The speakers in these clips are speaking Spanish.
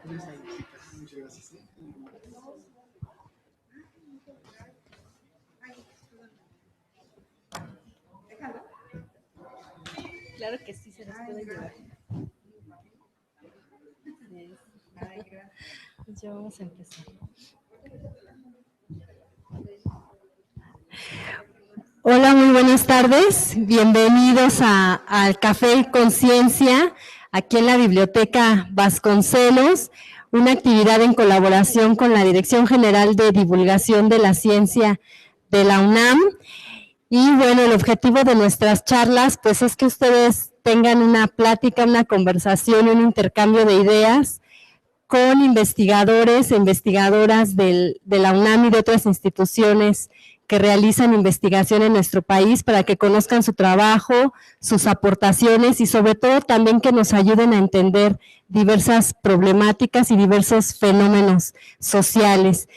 Muchas gracias. Claro que sí, se las puede llevar. Ya vamos a empezar. Hola, muy buenas tardes. Bienvenidos al Café Conciencia, aquí en la Biblioteca Vasconcelos, una actividad en colaboración con la Dirección General de Divulgación de la Ciencia de la UNAM. Y bueno, el objetivo de nuestras charlas pues es que ustedes tengan una plática, una conversación, un intercambio de ideas con investigadores e investigadoras de la UNAM y de otras instituciones que realizan investigación en nuestro país para que conozcan su trabajo, sus aportaciones y sobre todo también que nos ayuden a entender diversas problemáticas y diversos fenómenos sociales.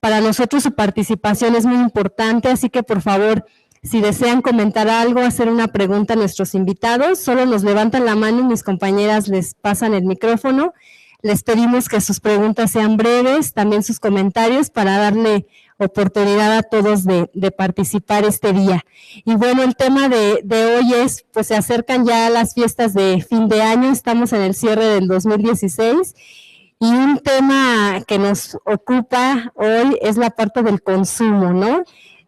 Para nosotros su participación es muy importante, así que por favor, si desean comentar algo, hacer una pregunta a nuestros invitados, solo nos levantan la mano y mis compañeras les pasan el micrófono. Les pedimos que sus preguntas sean breves, también sus comentarios para darle oportunidad a todos de participar este día. Y bueno, el tema de hoy es, pues se acercan ya las fiestas de fin de año, estamos en el cierre del 2016 y un tema que nos ocupa hoy es la parte del consumo, ¿no?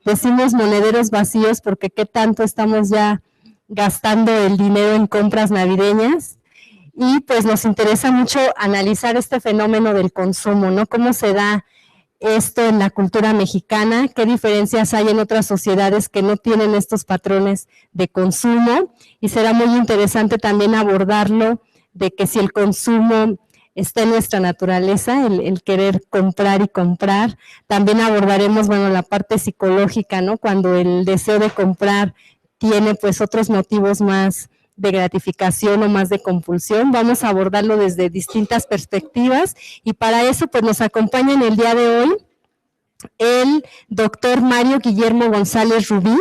Decimos monederos vacíos porque qué tanto estamos ya gastando el dinero en compras navideñas y pues nos interesa mucho analizar este fenómeno del consumo, ¿no? Cómo se da esto en la cultura mexicana, qué diferencias hay en otras sociedades que no tienen estos patrones de consumo y será muy interesante también abordarlo de que si el consumo está en nuestra naturaleza, el querer comprar y comprar. También abordaremos, bueno, la parte psicológica, ¿no? Cuando el deseo de comprar tiene pues otros motivos más de gratificación o más de compulsión. Vamos a abordarlo desde distintas perspectivas y para eso pues nos acompaña en el día de hoy el doctor Mario Guillermo González Rubí.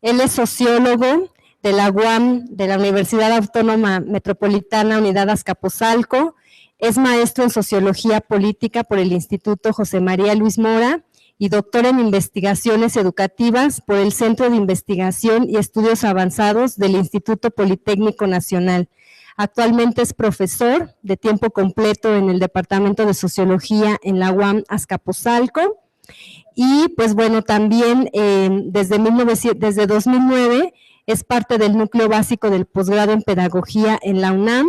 Él es sociólogo de la UAM, de la Universidad Autónoma Metropolitana Unidad Azcapotzalco, es maestro en Sociología Política por el Instituto José María Luis Mora y doctor en Investigaciones Educativas por el Centro de Investigación y Estudios Avanzados del Instituto Politécnico Nacional. Actualmente es profesor de tiempo completo en el Departamento de Sociología en la UAM Azcapotzalco y pues bueno, también desde 2009 es parte del núcleo básico del posgrado en Pedagogía en la UNAM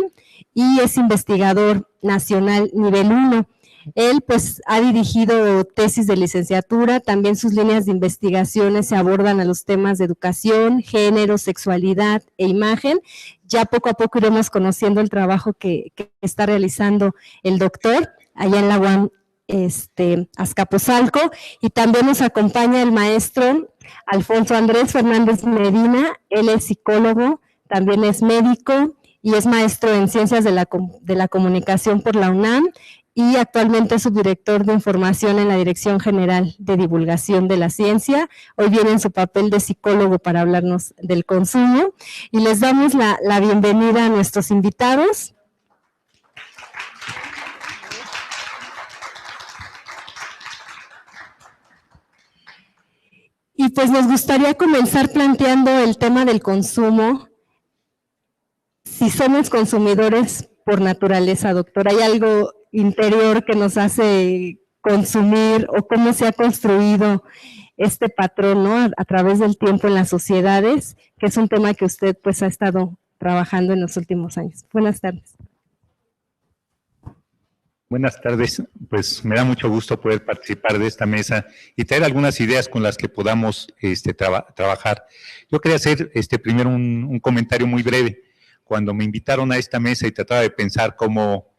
y es investigador nacional nivel 1. Él pues ha dirigido tesis de licenciatura, también sus líneas de investigaciones se abordan a los temas de educación, género, sexualidad e imagen. Ya poco a poco iremos conociendo el trabajo que está realizando el doctor allá en la UAM Azcapotzalco y también nos acompaña el maestro Alfonso Andrés Fernández Medina, él es psicólogo, también es médico y es maestro en Ciencias de la Comunicación por la UNAM y actualmente es subdirector de información en la Dirección General de Divulgación de la Ciencia. Hoy viene en su papel de psicólogo para hablarnos del consumo y les damos la bienvenida a nuestros invitados. Y pues nos gustaría comenzar planteando el tema del consumo. Si somos consumidores por naturaleza, doctor, ¿hay algo interior que nos hace consumir o cómo se ha construido este patrón, ¿no? a través del tiempo en las sociedades, que es un tema que usted pues ha estado trabajando en los últimos años? Buenas tardes. Buenas tardes, pues me da mucho gusto poder participar de esta mesa y traer algunas ideas con las que podamos trabajar. Yo quería hacer primero un comentario muy breve. Cuando me invitaron a esta mesa y trataba de pensar cómo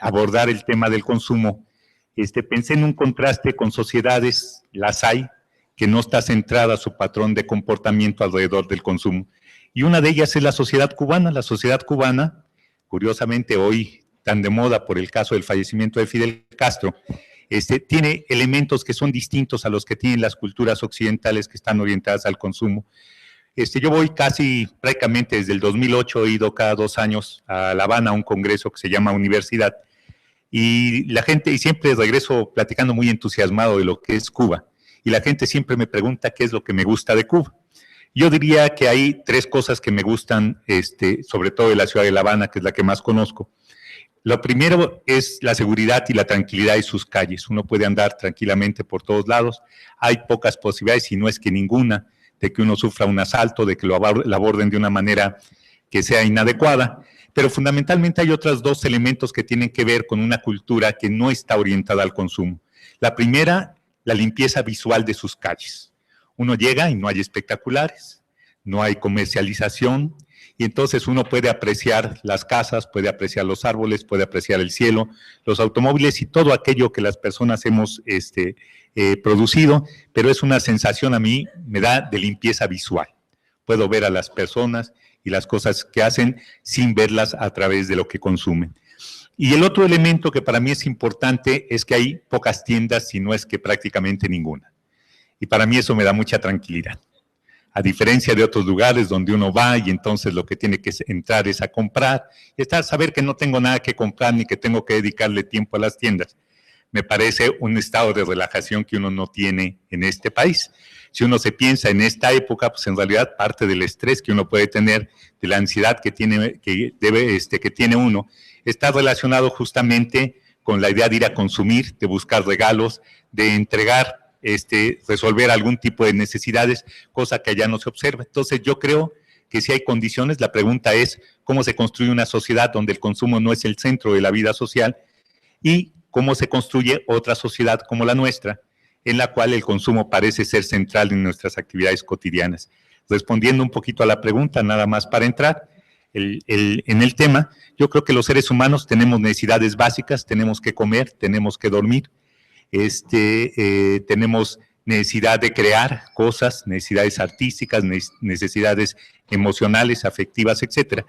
abordar el tema del consumo, pensé en un contraste con sociedades, las hay, que no está centrada su patrón de comportamiento alrededor del consumo. Y una de ellas es la sociedad cubana. La sociedad cubana, curiosamente hoy tan de moda por el caso del fallecimiento de Fidel Castro, tiene elementos que son distintos a los que tienen las culturas occidentales que están orientadas al consumo. Yo voy prácticamente desde el 2008, he ido cada 2 años a La Habana a un congreso que se llama Universidad, Y la gente, y siempre regreso platicando muy entusiasmado de lo que es Cuba, y la gente siempre me pregunta qué es lo que me gusta de Cuba. Yo diría que hay 3 cosas que me gustan, sobre todo de la ciudad de La Habana, que es la que más conozco. Lo primero es la seguridad y la tranquilidad de sus calles. Uno puede andar tranquilamente por todos lados. Hay pocas posibilidades, si no es que ninguna, de que uno sufra un asalto, de que lo aborden de una manera que sea inadecuada. Pero fundamentalmente hay otros 2 elementos que tienen que ver con una cultura que no está orientada al consumo. La primera, la limpieza visual de sus calles. Uno llega y no hay espectaculares, no hay comercialización, y entonces uno puede apreciar las casas, puede apreciar los árboles, puede apreciar el cielo, los automóviles y todo aquello que las personas hemos producido, pero es una sensación, a mí me da, de limpieza visual. Puedo ver a las personas y las cosas que hacen sin verlas a través de lo que consumen. Y el otro elemento que para mí es importante es que hay pocas tiendas, si no es que prácticamente ninguna. Y para mí eso me da mucha tranquilidad. A diferencia de otros lugares donde uno va y entonces lo que tiene que entrar es a comprar, y saber que no tengo nada que comprar ni que tengo que dedicarle tiempo a las tiendas, me parece un estado de relajación que uno no tiene en este país. Si uno se piensa en esta época, pues en realidad parte del estrés que uno puede tener, de la ansiedad que tiene uno, está relacionado justamente con la idea de ir a consumir, de buscar regalos, de entregar, resolver algún tipo de necesidades, cosa que allá no se observa. Entonces yo creo que si hay condiciones, la pregunta es cómo se construye una sociedad donde el consumo no es el centro de la vida social y cómo se construye otra sociedad como la nuestra, en la cual el consumo parece ser central en nuestras actividades cotidianas. Respondiendo un poquito a la pregunta, nada más para entrar en el tema, yo creo que los seres humanos tenemos necesidades básicas, tenemos que comer, tenemos que dormir, tenemos necesidad de crear cosas, necesidades artísticas, necesidades emocionales, afectivas, etcétera.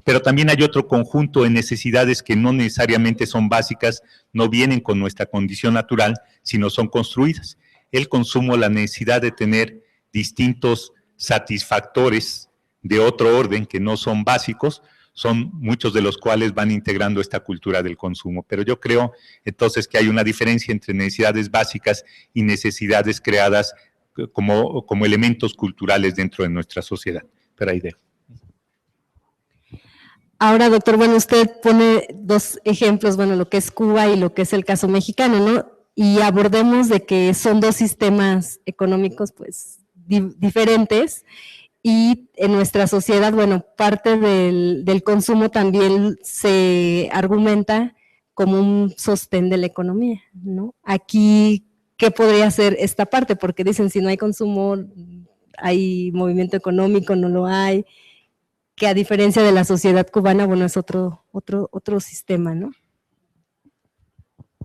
Pero también hay otro conjunto de necesidades que no necesariamente son básicas, no vienen con nuestra condición natural, sino son construidas. El consumo, la necesidad de tener distintos satisfactores de otro orden que no son básicos, son muchos de los cuales van integrando esta cultura del consumo. Pero yo creo entonces que hay una diferencia entre necesidades básicas y necesidades creadas como elementos culturales dentro de nuestra sociedad. Pero ahí dejo. Ahora, doctor, bueno, usted pone 2 ejemplos, bueno, lo que es Cuba y lo que es el caso mexicano, ¿no? Y abordemos de que son 2 sistemas económicos, pues, diferentes. Y en nuestra sociedad, bueno, parte del consumo también se argumenta como un sostén de la economía, ¿no? Aquí, ¿qué podría ser esta parte? Porque dicen, si no hay consumo, hay movimiento económico, no lo hay, que a diferencia de la sociedad cubana, bueno, es otro sistema, ¿no?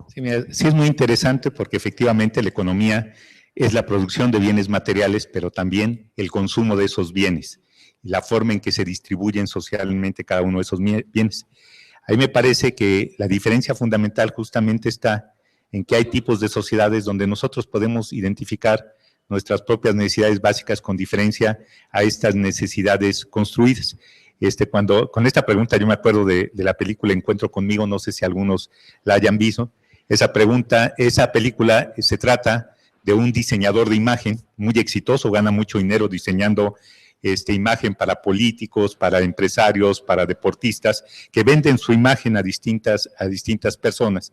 Sí, mira, sí es muy interesante porque efectivamente la economía es la producción de bienes materiales, pero también el consumo de esos bienes, la forma en que se distribuyen socialmente cada uno de esos bienes. A mí me parece que la diferencia fundamental justamente está en que hay tipos de sociedades donde nosotros podemos identificar nuestras propias necesidades básicas con diferencia a estas necesidades construidas. Con esta pregunta yo me acuerdo de la película Encuentro conmigo, no sé si algunos la hayan visto. Esa película se trata de un diseñador de imagen muy exitoso, gana mucho dinero diseñando imagen para políticos, para empresarios, para deportistas, que venden su imagen a distintas personas.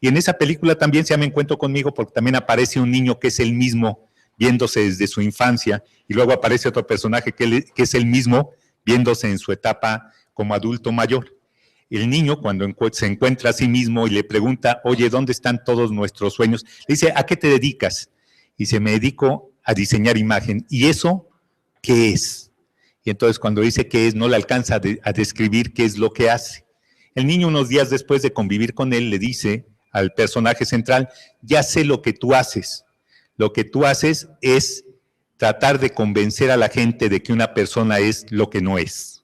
Y en esa película también se llama Encuentro conmigo porque también aparece un niño que es el mismo viéndose desde su infancia y luego aparece otro personaje que es el mismo viéndose en su etapa como adulto mayor. El niño, cuando se encuentra a sí mismo y le pregunta, oye, ¿dónde están todos nuestros sueños? Le dice, ¿a qué te dedicas? Y dice, me dedico a diseñar imagen. ¿Y eso qué es? Y entonces cuando dice qué es, no le alcanza a describir qué es lo que hace. El niño, unos días después de convivir con él, le dice al personaje central, ya sé lo que tú haces. Lo que tú haces es tratar de convencer a la gente de que una persona es lo que no es.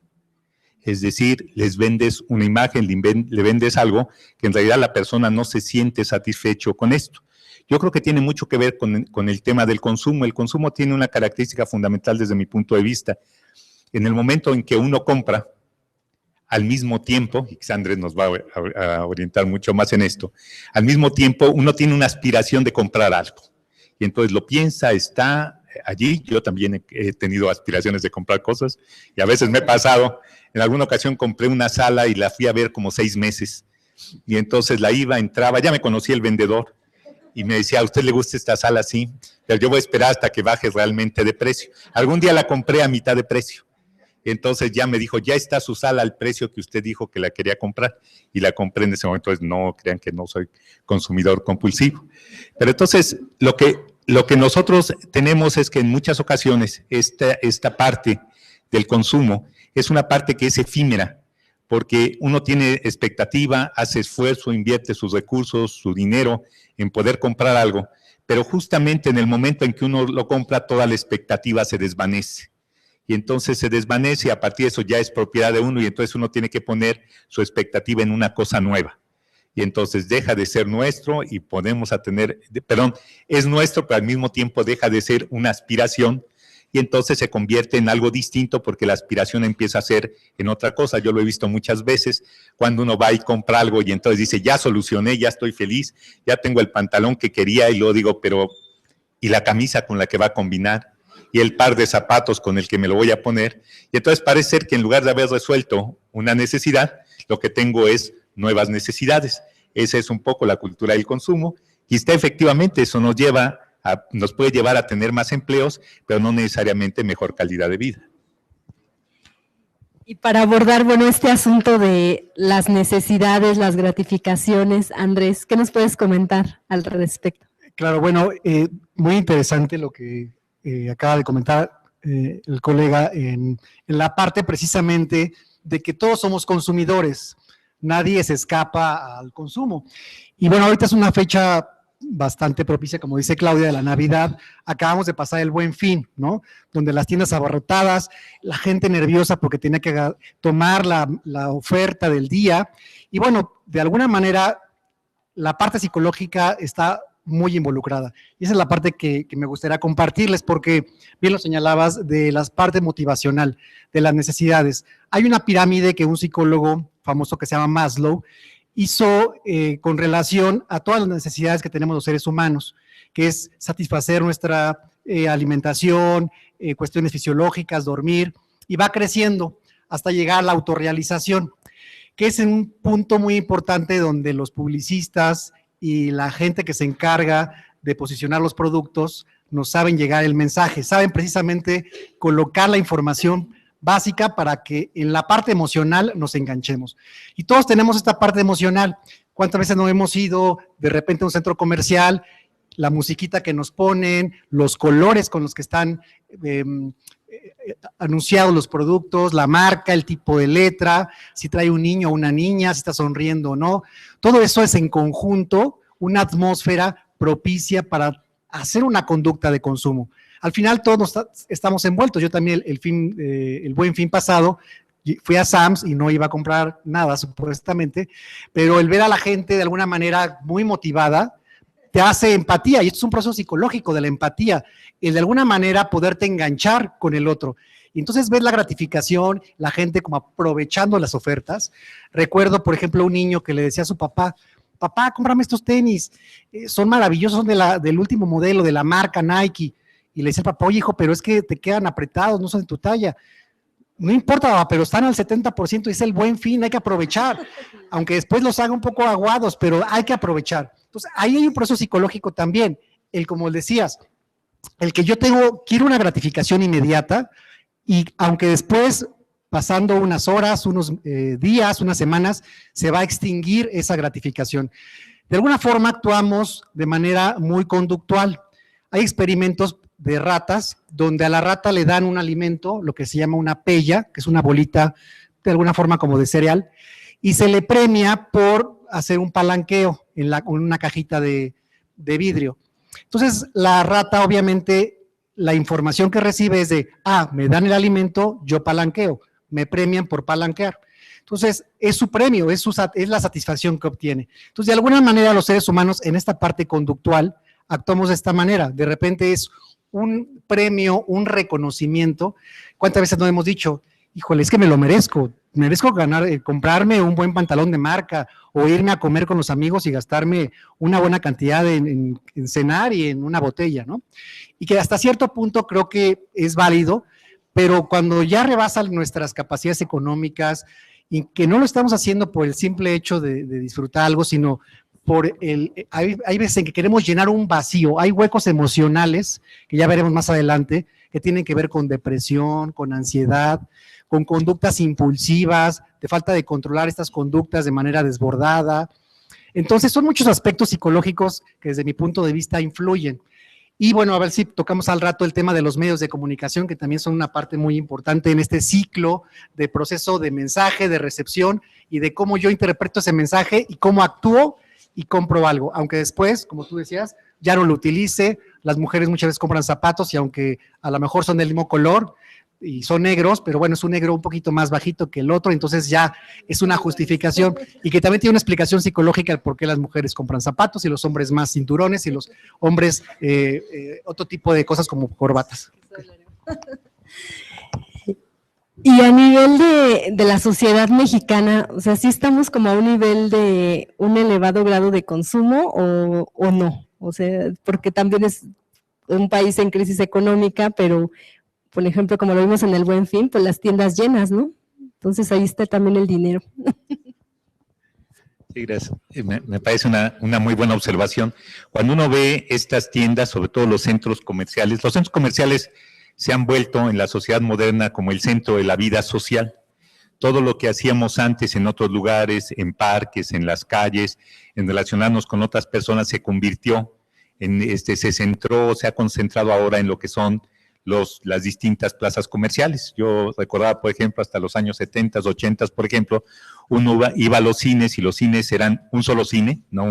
Es decir, les vendes una imagen, le vendes algo que en realidad la persona no se siente satisfecho con esto. Yo creo que tiene mucho que ver con el tema del consumo. El consumo tiene una característica fundamental desde mi punto de vista. En el momento en que uno compra, al mismo tiempo, y quizá Andrés nos va a orientar mucho más en esto, al mismo tiempo uno tiene una aspiración de comprar algo. Y entonces lo piensa, está allí. Yo también he tenido aspiraciones de comprar cosas y a veces me he pasado. En alguna ocasión compré una sala y la fui a ver como 6 meses. Y entonces la iba, entraba, ya me conocía el vendedor y me decía, ¿a usted le gusta esta sala? Sí, pero yo voy a esperar hasta que baje realmente de precio. Algún día la compré a mitad de precio. Entonces ya me dijo, ya está su sala al precio que usted dijo que la quería comprar, y la compré en ese momento. Entonces no crean que no soy consumidor compulsivo. Pero entonces lo que nosotros tenemos es que en muchas ocasiones esta parte del consumo es una parte que es efímera, porque uno tiene expectativa, hace esfuerzo, invierte sus recursos, su dinero en poder comprar algo, pero justamente en el momento en que uno lo compra, toda la expectativa se desvanece. Y entonces se desvanece y a partir de eso ya es propiedad de uno, y entonces uno tiene que poner su expectativa en una cosa nueva. Y entonces deja de ser nuestro y podemos es nuestro, pero al mismo tiempo deja de ser una aspiración, y entonces se convierte en algo distinto porque la aspiración empieza a ser en otra cosa. Yo lo he visto muchas veces cuando uno va y compra algo y entonces dice, ya solucioné, ya estoy feliz, ya tengo el pantalón que quería, y luego digo, pero ¿y la camisa con la que va a combinar? Y el par de zapatos con el que me lo voy a poner. Y entonces parece ser que en lugar de haber resuelto una necesidad, lo que tengo es nuevas necesidades. Esa es un poco la cultura del consumo. Y efectivamente eso nos puede llevar a tener más empleos, pero no necesariamente mejor calidad de vida. Y para abordar, bueno, este asunto de las necesidades, las gratificaciones, Andrés, ¿qué nos puedes comentar al respecto? Claro, bueno, muy interesante lo que acaba de comentar el colega en la parte precisamente de que todos somos consumidores, nadie se escapa al consumo. Y bueno, ahorita es una fecha bastante propicia, como dice Claudia, de la Navidad. Acabamos de pasar el Buen Fin, ¿no? Donde las tiendas abarrotadas, la gente nerviosa porque tenía que tomar la oferta del día. Y bueno, de alguna manera, la parte psicológica está muy involucrada. Y esa es la parte que me gustaría compartirles, porque bien lo señalabas de la parte motivacional, de las necesidades. Hay una pirámide que un psicólogo famoso que se llama Maslow hizo con relación a todas las necesidades que tenemos los seres humanos, que es satisfacer nuestra alimentación, cuestiones fisiológicas, dormir, y va creciendo hasta llegar a la autorrealización, que es un punto muy importante donde los publicistas y la gente que se encarga de posicionar los productos no saben llegar el mensaje, saben precisamente colocar la información básica para que en la parte emocional nos enganchemos. Y todos tenemos esta parte emocional. ¿Cuántas veces no hemos ido de repente a un centro comercial, la musiquita que nos ponen, los colores con los que están anunciados los productos, la marca, el tipo de letra, si trae un niño o una niña, si está sonriendo o no? Todo eso es en conjunto una atmósfera propicia para hacer una conducta de consumo. Al final todos estamos envueltos. Yo también el Buen Fin pasado fui a Sam's y no iba a comprar nada supuestamente, pero el ver a la gente de alguna manera muy motivada te hace empatía, y esto es un proceso psicológico de la empatía, el de alguna manera poderte enganchar con el otro. Y entonces ves la gratificación, la gente como aprovechando las ofertas. Recuerdo, por ejemplo, un niño que le decía a su papá, cómprame estos tenis, son maravillosos, son del último modelo, de la marca Nike. Y le decía al papá, oye hijo, pero es que te quedan apretados, no son de tu talla. No importa, pero están al 70% y es el Buen Fin, hay que aprovechar, aunque después los haga un poco aguados, pero hay que aprovechar. Entonces, ahí hay un proceso psicológico también, como decías, el que yo quiero una gratificación inmediata, y aunque después, pasando unas horas, unos días, unas semanas, se va a extinguir esa gratificación. De alguna forma actuamos de manera muy conductual. Hay experimentos de ratas, donde a la rata le dan un alimento, lo que se llama una pella, que es una bolita de alguna forma como de cereal, y se le premia por hacer un palanqueo en una cajita de vidrio. Entonces, la rata, obviamente, la información que recibe es de, me dan el alimento, yo palanqueo, me premian por palanquear. Entonces, es su premio, es la satisfacción que obtiene. Entonces, de alguna manera, los seres humanos en esta parte conductual actuamos de esta manera. De repente es un premio, un reconocimiento. ¿Cuántas veces no hemos dicho? híjole, es que me lo merezco ganar, comprarme un buen pantalón de marca o irme a comer con los amigos y gastarme una buena cantidad en cenar y en una botella, ¿no? Y que hasta cierto punto creo que es válido, pero cuando ya rebasan nuestras capacidades económicas y que no lo estamos haciendo por el simple hecho de disfrutar algo, sino hay veces en que queremos llenar un vacío, hay huecos emocionales, que ya veremos más adelante, que tienen que ver con depresión, con ansiedad, con conductas impulsivas, de falta de controlar estas conductas de manera desbordada. Entonces son muchos aspectos psicológicos que desde mi punto de vista influyen. Y bueno, a ver si tocamos al rato el tema de los medios de comunicación, que también son una parte muy importante en este ciclo de proceso de mensaje, de recepción y de cómo yo interpreto ese mensaje y cómo actúo y compro algo, aunque después, como tú decías, ya no lo utilice. Las mujeres muchas veces compran zapatos y aunque a lo mejor son del mismo color y son negros, pero bueno, es un negro un poquito más bajito que el otro, entonces ya es una justificación y que también tiene una explicación psicológica de por qué las mujeres compran zapatos y los hombres más cinturones y los hombres otro tipo de cosas como corbatas. Y a nivel de la sociedad mexicana, o sea, ¿sí estamos como a un nivel de un elevado grado de consumo o no? O sea, porque también es un país en crisis económica, pero, por ejemplo, como lo vimos en el Buen Fin, pues las tiendas llenas, ¿no? Entonces ahí está también el dinero. Sí, gracias. Me parece una muy buena observación. Cuando uno ve estas tiendas, sobre todo los centros comerciales se han vuelto en la sociedad moderna como el centro de la vida social. Todo lo que hacíamos antes en otros lugares, en parques, en las calles, en relacionarnos con otras personas, se convirtió se centró, se ha concentrado ahora en lo que son las distintas plazas comerciales. Yo recordaba, por ejemplo, hasta los años 70, 80, por ejemplo, uno iba a los cines y los cines eran un solo cine, no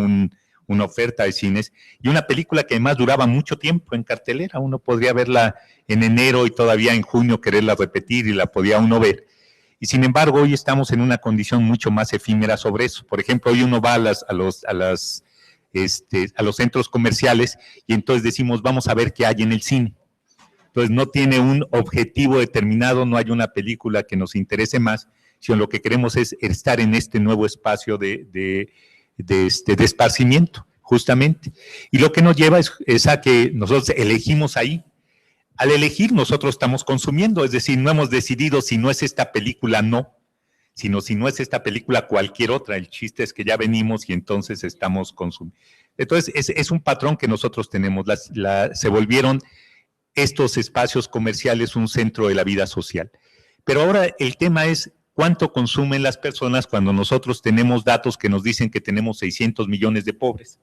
una oferta de cines, y una película que además duraba mucho tiempo en cartelera. Uno podría verla en enero y todavía en junio quererla repetir y la podía uno ver. Y sin embargo, hoy estamos en una condición mucho más efímera sobre eso. Por ejemplo, hoy uno va a los centros comerciales y entonces decimos, vamos a ver qué hay en el cine. Entonces no tiene un objetivo determinado, no hay una película que nos interese más, sino lo que queremos es estar en este nuevo espacio de esparcimiento, justamente. Y lo que nos lleva es a que nosotros elegimos ahí. Al elegir, nosotros estamos consumiendo, es decir, no hemos decidido si no es esta película, no, sino si no es esta película, cualquier otra. El chiste es que ya venimos y entonces estamos consumiendo. Entonces, es un patrón que nosotros tenemos. Se volvieron estos espacios comerciales un centro de la vida social. Pero ahora el tema es cuánto consumen las personas cuando nosotros tenemos datos que nos dicen que tenemos 600 millones de pobres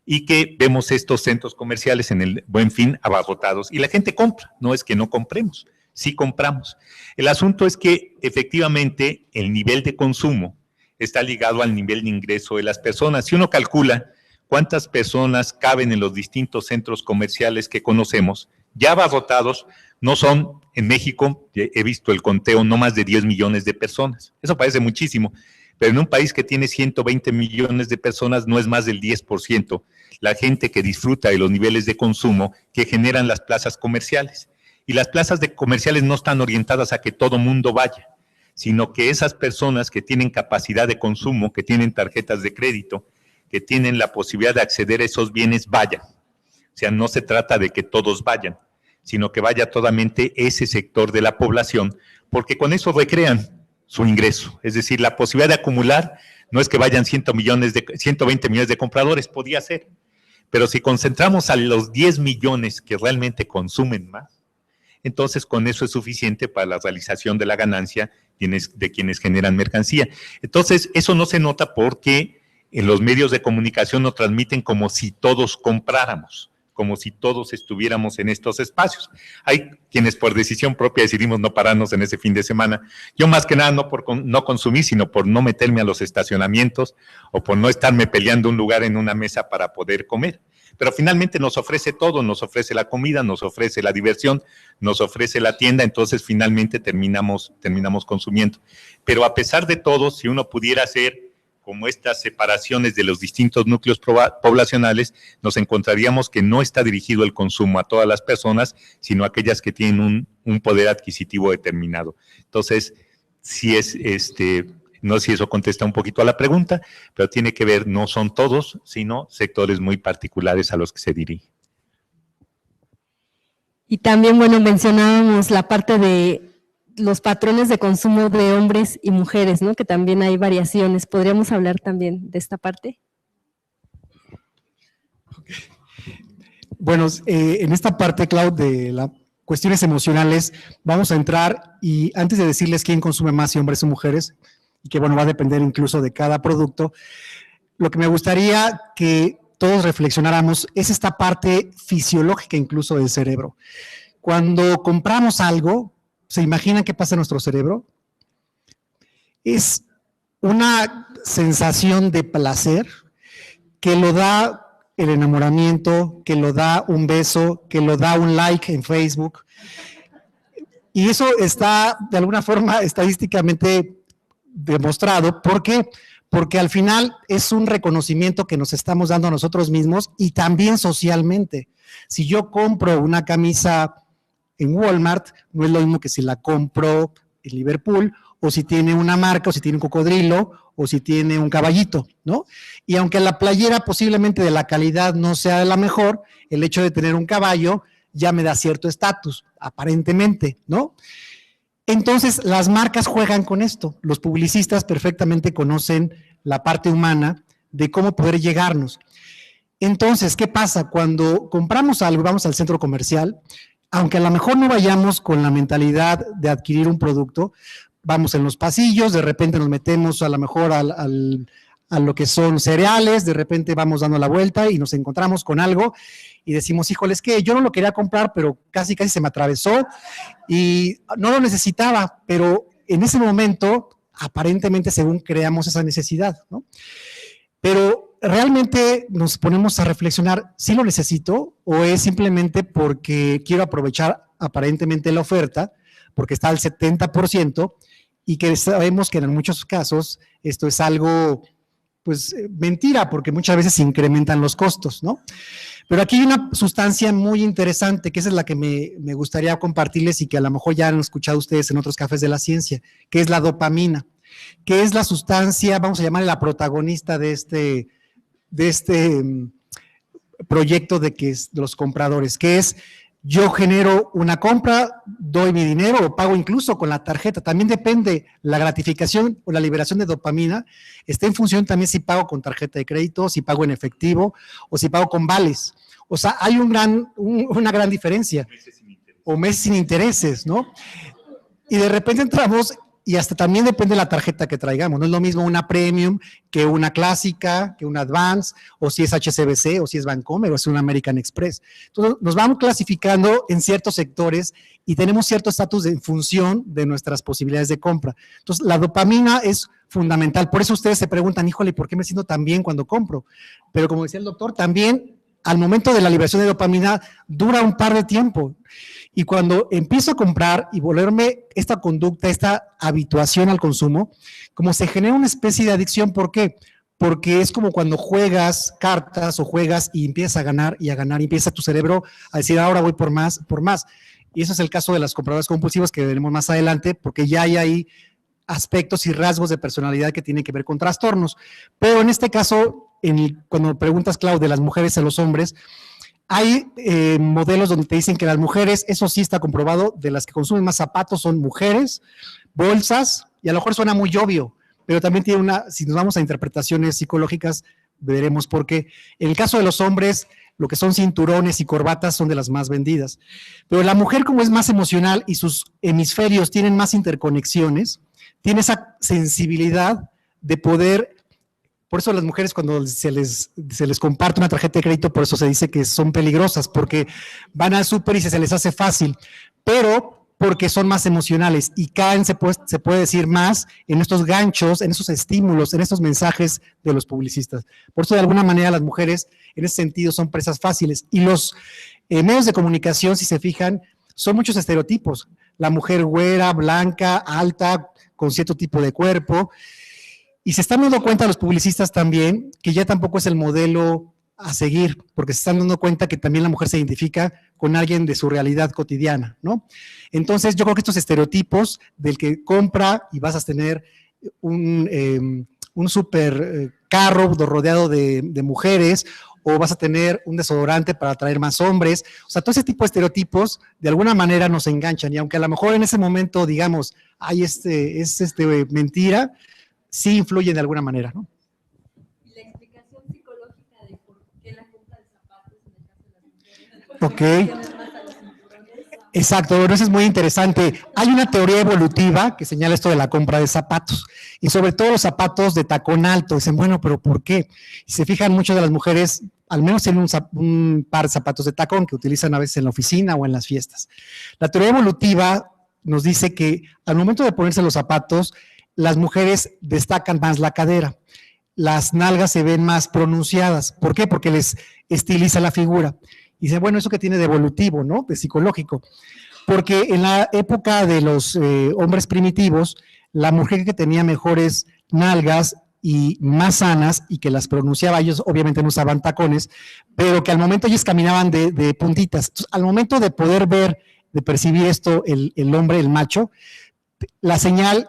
y que vemos estos centros comerciales en el Buen Fin abarrotados y la gente compra, no es que no compremos, sí compramos. El asunto es que efectivamente el nivel de consumo está ligado al nivel de ingreso de las personas. Si uno calcula cuántas personas caben en los distintos centros comerciales que conocemos, ya abarrotados, no son, en México, he visto el conteo, no más de 10 millones de personas. Eso parece muchísimo, pero en un país que tiene 120 millones de personas no es más del 10% la gente que disfruta de los niveles de consumo que generan las plazas comerciales. Y las plazas comerciales no están orientadas a que todo mundo vaya, sino que esas personas que tienen capacidad de consumo, que tienen tarjetas de crédito, que tienen la posibilidad de acceder a esos bienes, vayan. O sea, no se trata de que todos vayan, sino que vaya totalmente ese sector de la población, porque con eso recrean su ingreso. Es decir, la posibilidad de acumular no es que vayan 120 millones de compradores, podía ser, pero si concentramos a los 10 millones que realmente consumen más, entonces con eso es suficiente para la realización de la ganancia de quienes generan mercancía. Entonces, eso no se nota porque en los medios de comunicación nos transmiten como si todos compráramos, como si todos estuviéramos en estos espacios. Hay quienes por decisión propia decidimos no pararnos en ese fin de semana. Yo más que nada no por no consumir, sino por no meterme a los estacionamientos o por no estarme peleando un lugar en una mesa para poder comer. Pero finalmente nos ofrece todo, nos ofrece la comida, nos ofrece la diversión, nos ofrece la tienda, entonces finalmente terminamos consumiendo. Pero a pesar de todo, si uno pudiera hacer como estas separaciones de los distintos núcleos poblacionales, nos encontraríamos que no está dirigido el consumo a todas las personas, sino a aquellas que tienen un poder adquisitivo determinado. Entonces, sí es, no sé si eso contesta un poquito a la pregunta, pero tiene que ver, no son todos, sino sectores muy particulares a los que se dirige. Y también, bueno, mencionábamos la parte de los patrones de consumo de hombres y mujeres, ¿no? Que también hay variaciones. ¿Podríamos hablar también de esta parte? Bueno, en esta parte, Clau, de las cuestiones emocionales, vamos a entrar y antes de decirles quién consume más, si hombres o mujeres, y que bueno, va a depender incluso de cada producto, lo que me gustaría que todos reflexionáramos es esta parte fisiológica incluso del cerebro. Cuando compramos algo, ¿se imaginan qué pasa en nuestro cerebro? Es una sensación de placer que lo da el enamoramiento, que lo da un beso, que lo da un like en Facebook. Y eso está de alguna forma estadísticamente demostrado. ¿Por qué? Porque al final es un reconocimiento que nos estamos dando a nosotros mismos y también socialmente. Si yo compro una camisa en Walmart, no es lo mismo que si la compro en Liverpool, o si tiene una marca, o si tiene un cocodrilo, o si tiene un caballito, ¿no? Y aunque la playera posiblemente de la calidad no sea de la mejor, el hecho de tener un caballo ya me da cierto estatus, aparentemente, ¿no? Entonces, las marcas juegan con esto. Los publicistas perfectamente conocen la parte humana de cómo poder llegarnos. Entonces, ¿qué pasa? Cuando compramos algo, vamos al centro comercial, aunque a lo mejor no vayamos con la mentalidad de adquirir un producto, vamos en los pasillos, de repente nos metemos a lo mejor a lo que son cereales, de repente vamos dando la vuelta y nos encontramos con algo y decimos, híjole, es que yo no lo quería comprar, pero casi se me atravesó y no lo necesitaba, pero en ese momento, aparentemente, según creamos esa necesidad, ¿no? Pero realmente nos ponemos a reflexionar, ¿sí lo necesito o es simplemente porque quiero aprovechar aparentemente la oferta, porque está al 70% y que sabemos que en muchos casos esto es algo, pues, mentira, porque muchas veces se incrementan los costos, ¿no? Pero aquí hay una sustancia muy interesante, que esa es la que me gustaría compartirles y que a lo mejor ya han escuchado ustedes en otros cafés de la ciencia, que es la dopamina, que es la sustancia, vamos a llamarle la protagonista de este proyecto de los compradores, que es yo genero una compra, doy mi dinero o pago incluso con la tarjeta. También depende la gratificación o la liberación de dopamina, está en función también si pago con tarjeta de crédito, si pago en efectivo o si pago con vales. O sea, hay una gran diferencia. O meses sin intereses, ¿no? Y de repente entramos y hasta también depende de la tarjeta que traigamos. No es lo mismo una Premium que una clásica, que una Advance, o si es HSBC, o si es Bancomer, o si es una American Express. Entonces, nos vamos clasificando en ciertos sectores y tenemos cierto estatus en función de nuestras posibilidades de compra. Entonces, la dopamina es fundamental. Por eso ustedes se preguntan, híjole, ¿por qué me siento tan bien cuando compro? Pero como decía el doctor, también al momento de la liberación de dopamina dura un par de tiempo. Y cuando empiezo a comprar y volverme esta conducta, esta habituación al consumo, como se genera una especie de adicción. ¿Por qué? Porque es como cuando juegas cartas o juegas y empiezas a ganar y empieza tu cerebro a decir, ahora voy por más, por más. Y eso es el caso de las compradoras compulsivas que veremos más adelante, porque ya hay ahí aspectos y rasgos de personalidad que tienen que ver con trastornos. Pero en este caso, cuando preguntas, Clau, de las mujeres a los hombres, hay modelos donde te dicen que las mujeres, eso sí está comprobado, de las que consumen más zapatos son mujeres, bolsas, y a lo mejor suena muy obvio, pero también tiene si nos vamos a interpretaciones psicológicas, veremos por qué. En el caso de los hombres, lo que son cinturones y corbatas son de las más vendidas. Pero la mujer, como es más emocional y sus hemisferios tienen más interconexiones, tiene esa sensibilidad de poder. Por eso las mujeres, cuando se les comparte una tarjeta de crédito, por eso se dice que son peligrosas, porque van al súper y se les hace fácil, pero porque son más emocionales y caen, se puede decir, más en estos ganchos, en esos estímulos, en estos mensajes de los publicistas. Por eso, de alguna manera, las mujeres, en ese sentido, son presas fáciles. Y los medios de comunicación, si se fijan, son muchos estereotipos. La mujer güera, blanca, alta, con cierto tipo de cuerpo. Y se están dando cuenta los publicistas también que ya tampoco es el modelo a seguir, porque se están dando cuenta que también la mujer se identifica con alguien de su realidad cotidiana, ¿no? Entonces, yo creo que estos estereotipos del que compra y vas a tener un super carro rodeado de mujeres, o vas a tener un desodorante para atraer más hombres, o sea, todo ese tipo de estereotipos de alguna manera nos enganchan, y aunque a lo mejor en ese momento digamos, ay, es mentira, sí influyen de alguna manera, ¿no? Y la explicación psicológica de por qué la compra de zapatos en el caso de las mujeres. Ok. Exacto, bueno, eso es muy interesante. Hay una teoría evolutiva que señala esto de la compra de zapatos, y sobre todo los zapatos de tacón alto. Dicen, bueno, ¿pero por qué? Y se fijan muchas de las mujeres, al menos en un par de zapatos de tacón que utilizan a veces en la oficina o en las fiestas. La teoría evolutiva nos dice que al momento de ponerse los zapatos, las mujeres destacan más la cadera, las nalgas se ven más pronunciadas. ¿Por qué? Porque les estiliza la figura. Y dice, bueno, ¿eso que tiene de evolutivo, no? De psicológico. Porque en la época de los hombres primitivos, la mujer que tenía mejores nalgas y más sanas y que las pronunciaba, ellos obviamente no usaban tacones, pero que al momento ellos caminaban de puntitas. Entonces, al momento de poder ver, de percibir esto, el hombre, el macho, la señal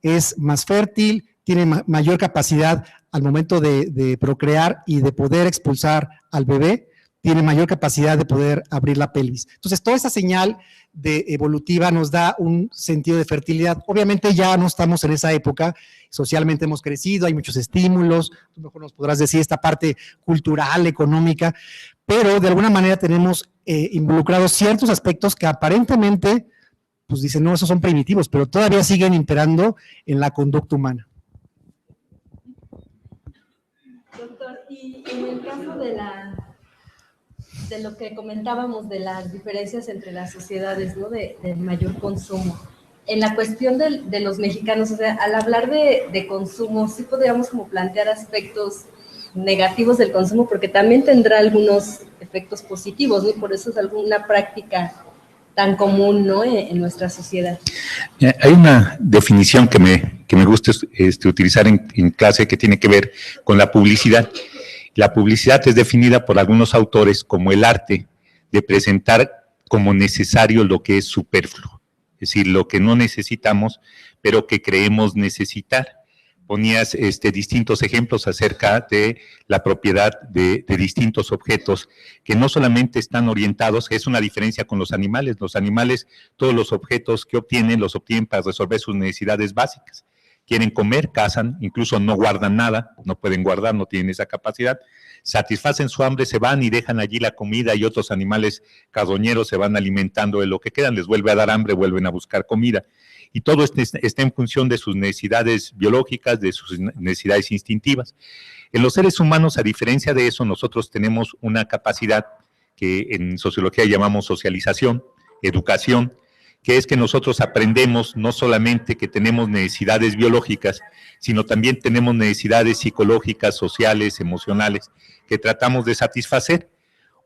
es más fértil, tiene mayor capacidad al momento de procrear y de poder expulsar al bebé, tiene mayor capacidad de poder abrir la pelvis. Entonces, toda esa señal evolutiva nos da un sentido de fertilidad. Obviamente ya no estamos en esa época, socialmente hemos crecido, hay muchos estímulos, tú mejor nos podrás decir esta parte cultural, económica, pero de alguna manera tenemos involucrados ciertos aspectos que aparentemente, pues dicen, no, esos son primitivos, pero todavía siguen imperando en la conducta humana. Doctor, y en el caso de lo que comentábamos de las diferencias entre las sociedades, ¿no? Del mayor consumo. En la cuestión de los mexicanos, o sea, al hablar de consumo, sí podríamos como plantear aspectos negativos del consumo, porque también tendrá algunos efectos positivos, ¿no? Y por eso es alguna práctica tan común, ¿no? En nuestra sociedad. Hay una definición que me gusta utilizar en clase que tiene que ver con la publicidad. La publicidad es definida por algunos autores como el arte de presentar como necesario lo que es superfluo, es decir, lo que no necesitamos, pero que creemos necesitar. Ponías distintos ejemplos acerca de la propiedad de distintos objetos que no solamente están orientados, es una diferencia con los animales. Los animales, todos los objetos que obtienen, los obtienen para resolver sus necesidades básicas. Quieren comer, cazan, incluso no guardan nada, no pueden guardar, no tienen esa capacidad, satisfacen su hambre, se van y dejan allí la comida y otros animales carroñeros se van alimentando de lo que quedan, les vuelve a dar hambre, vuelven a buscar comida. Y todo está en función de sus necesidades biológicas, de sus necesidades instintivas. En los seres humanos, a diferencia de eso, nosotros tenemos una capacidad que en sociología llamamos socialización, educación, que es que nosotros aprendemos no solamente que tenemos necesidades biológicas, sino también tenemos necesidades psicológicas, sociales, emocionales, que tratamos de satisfacer.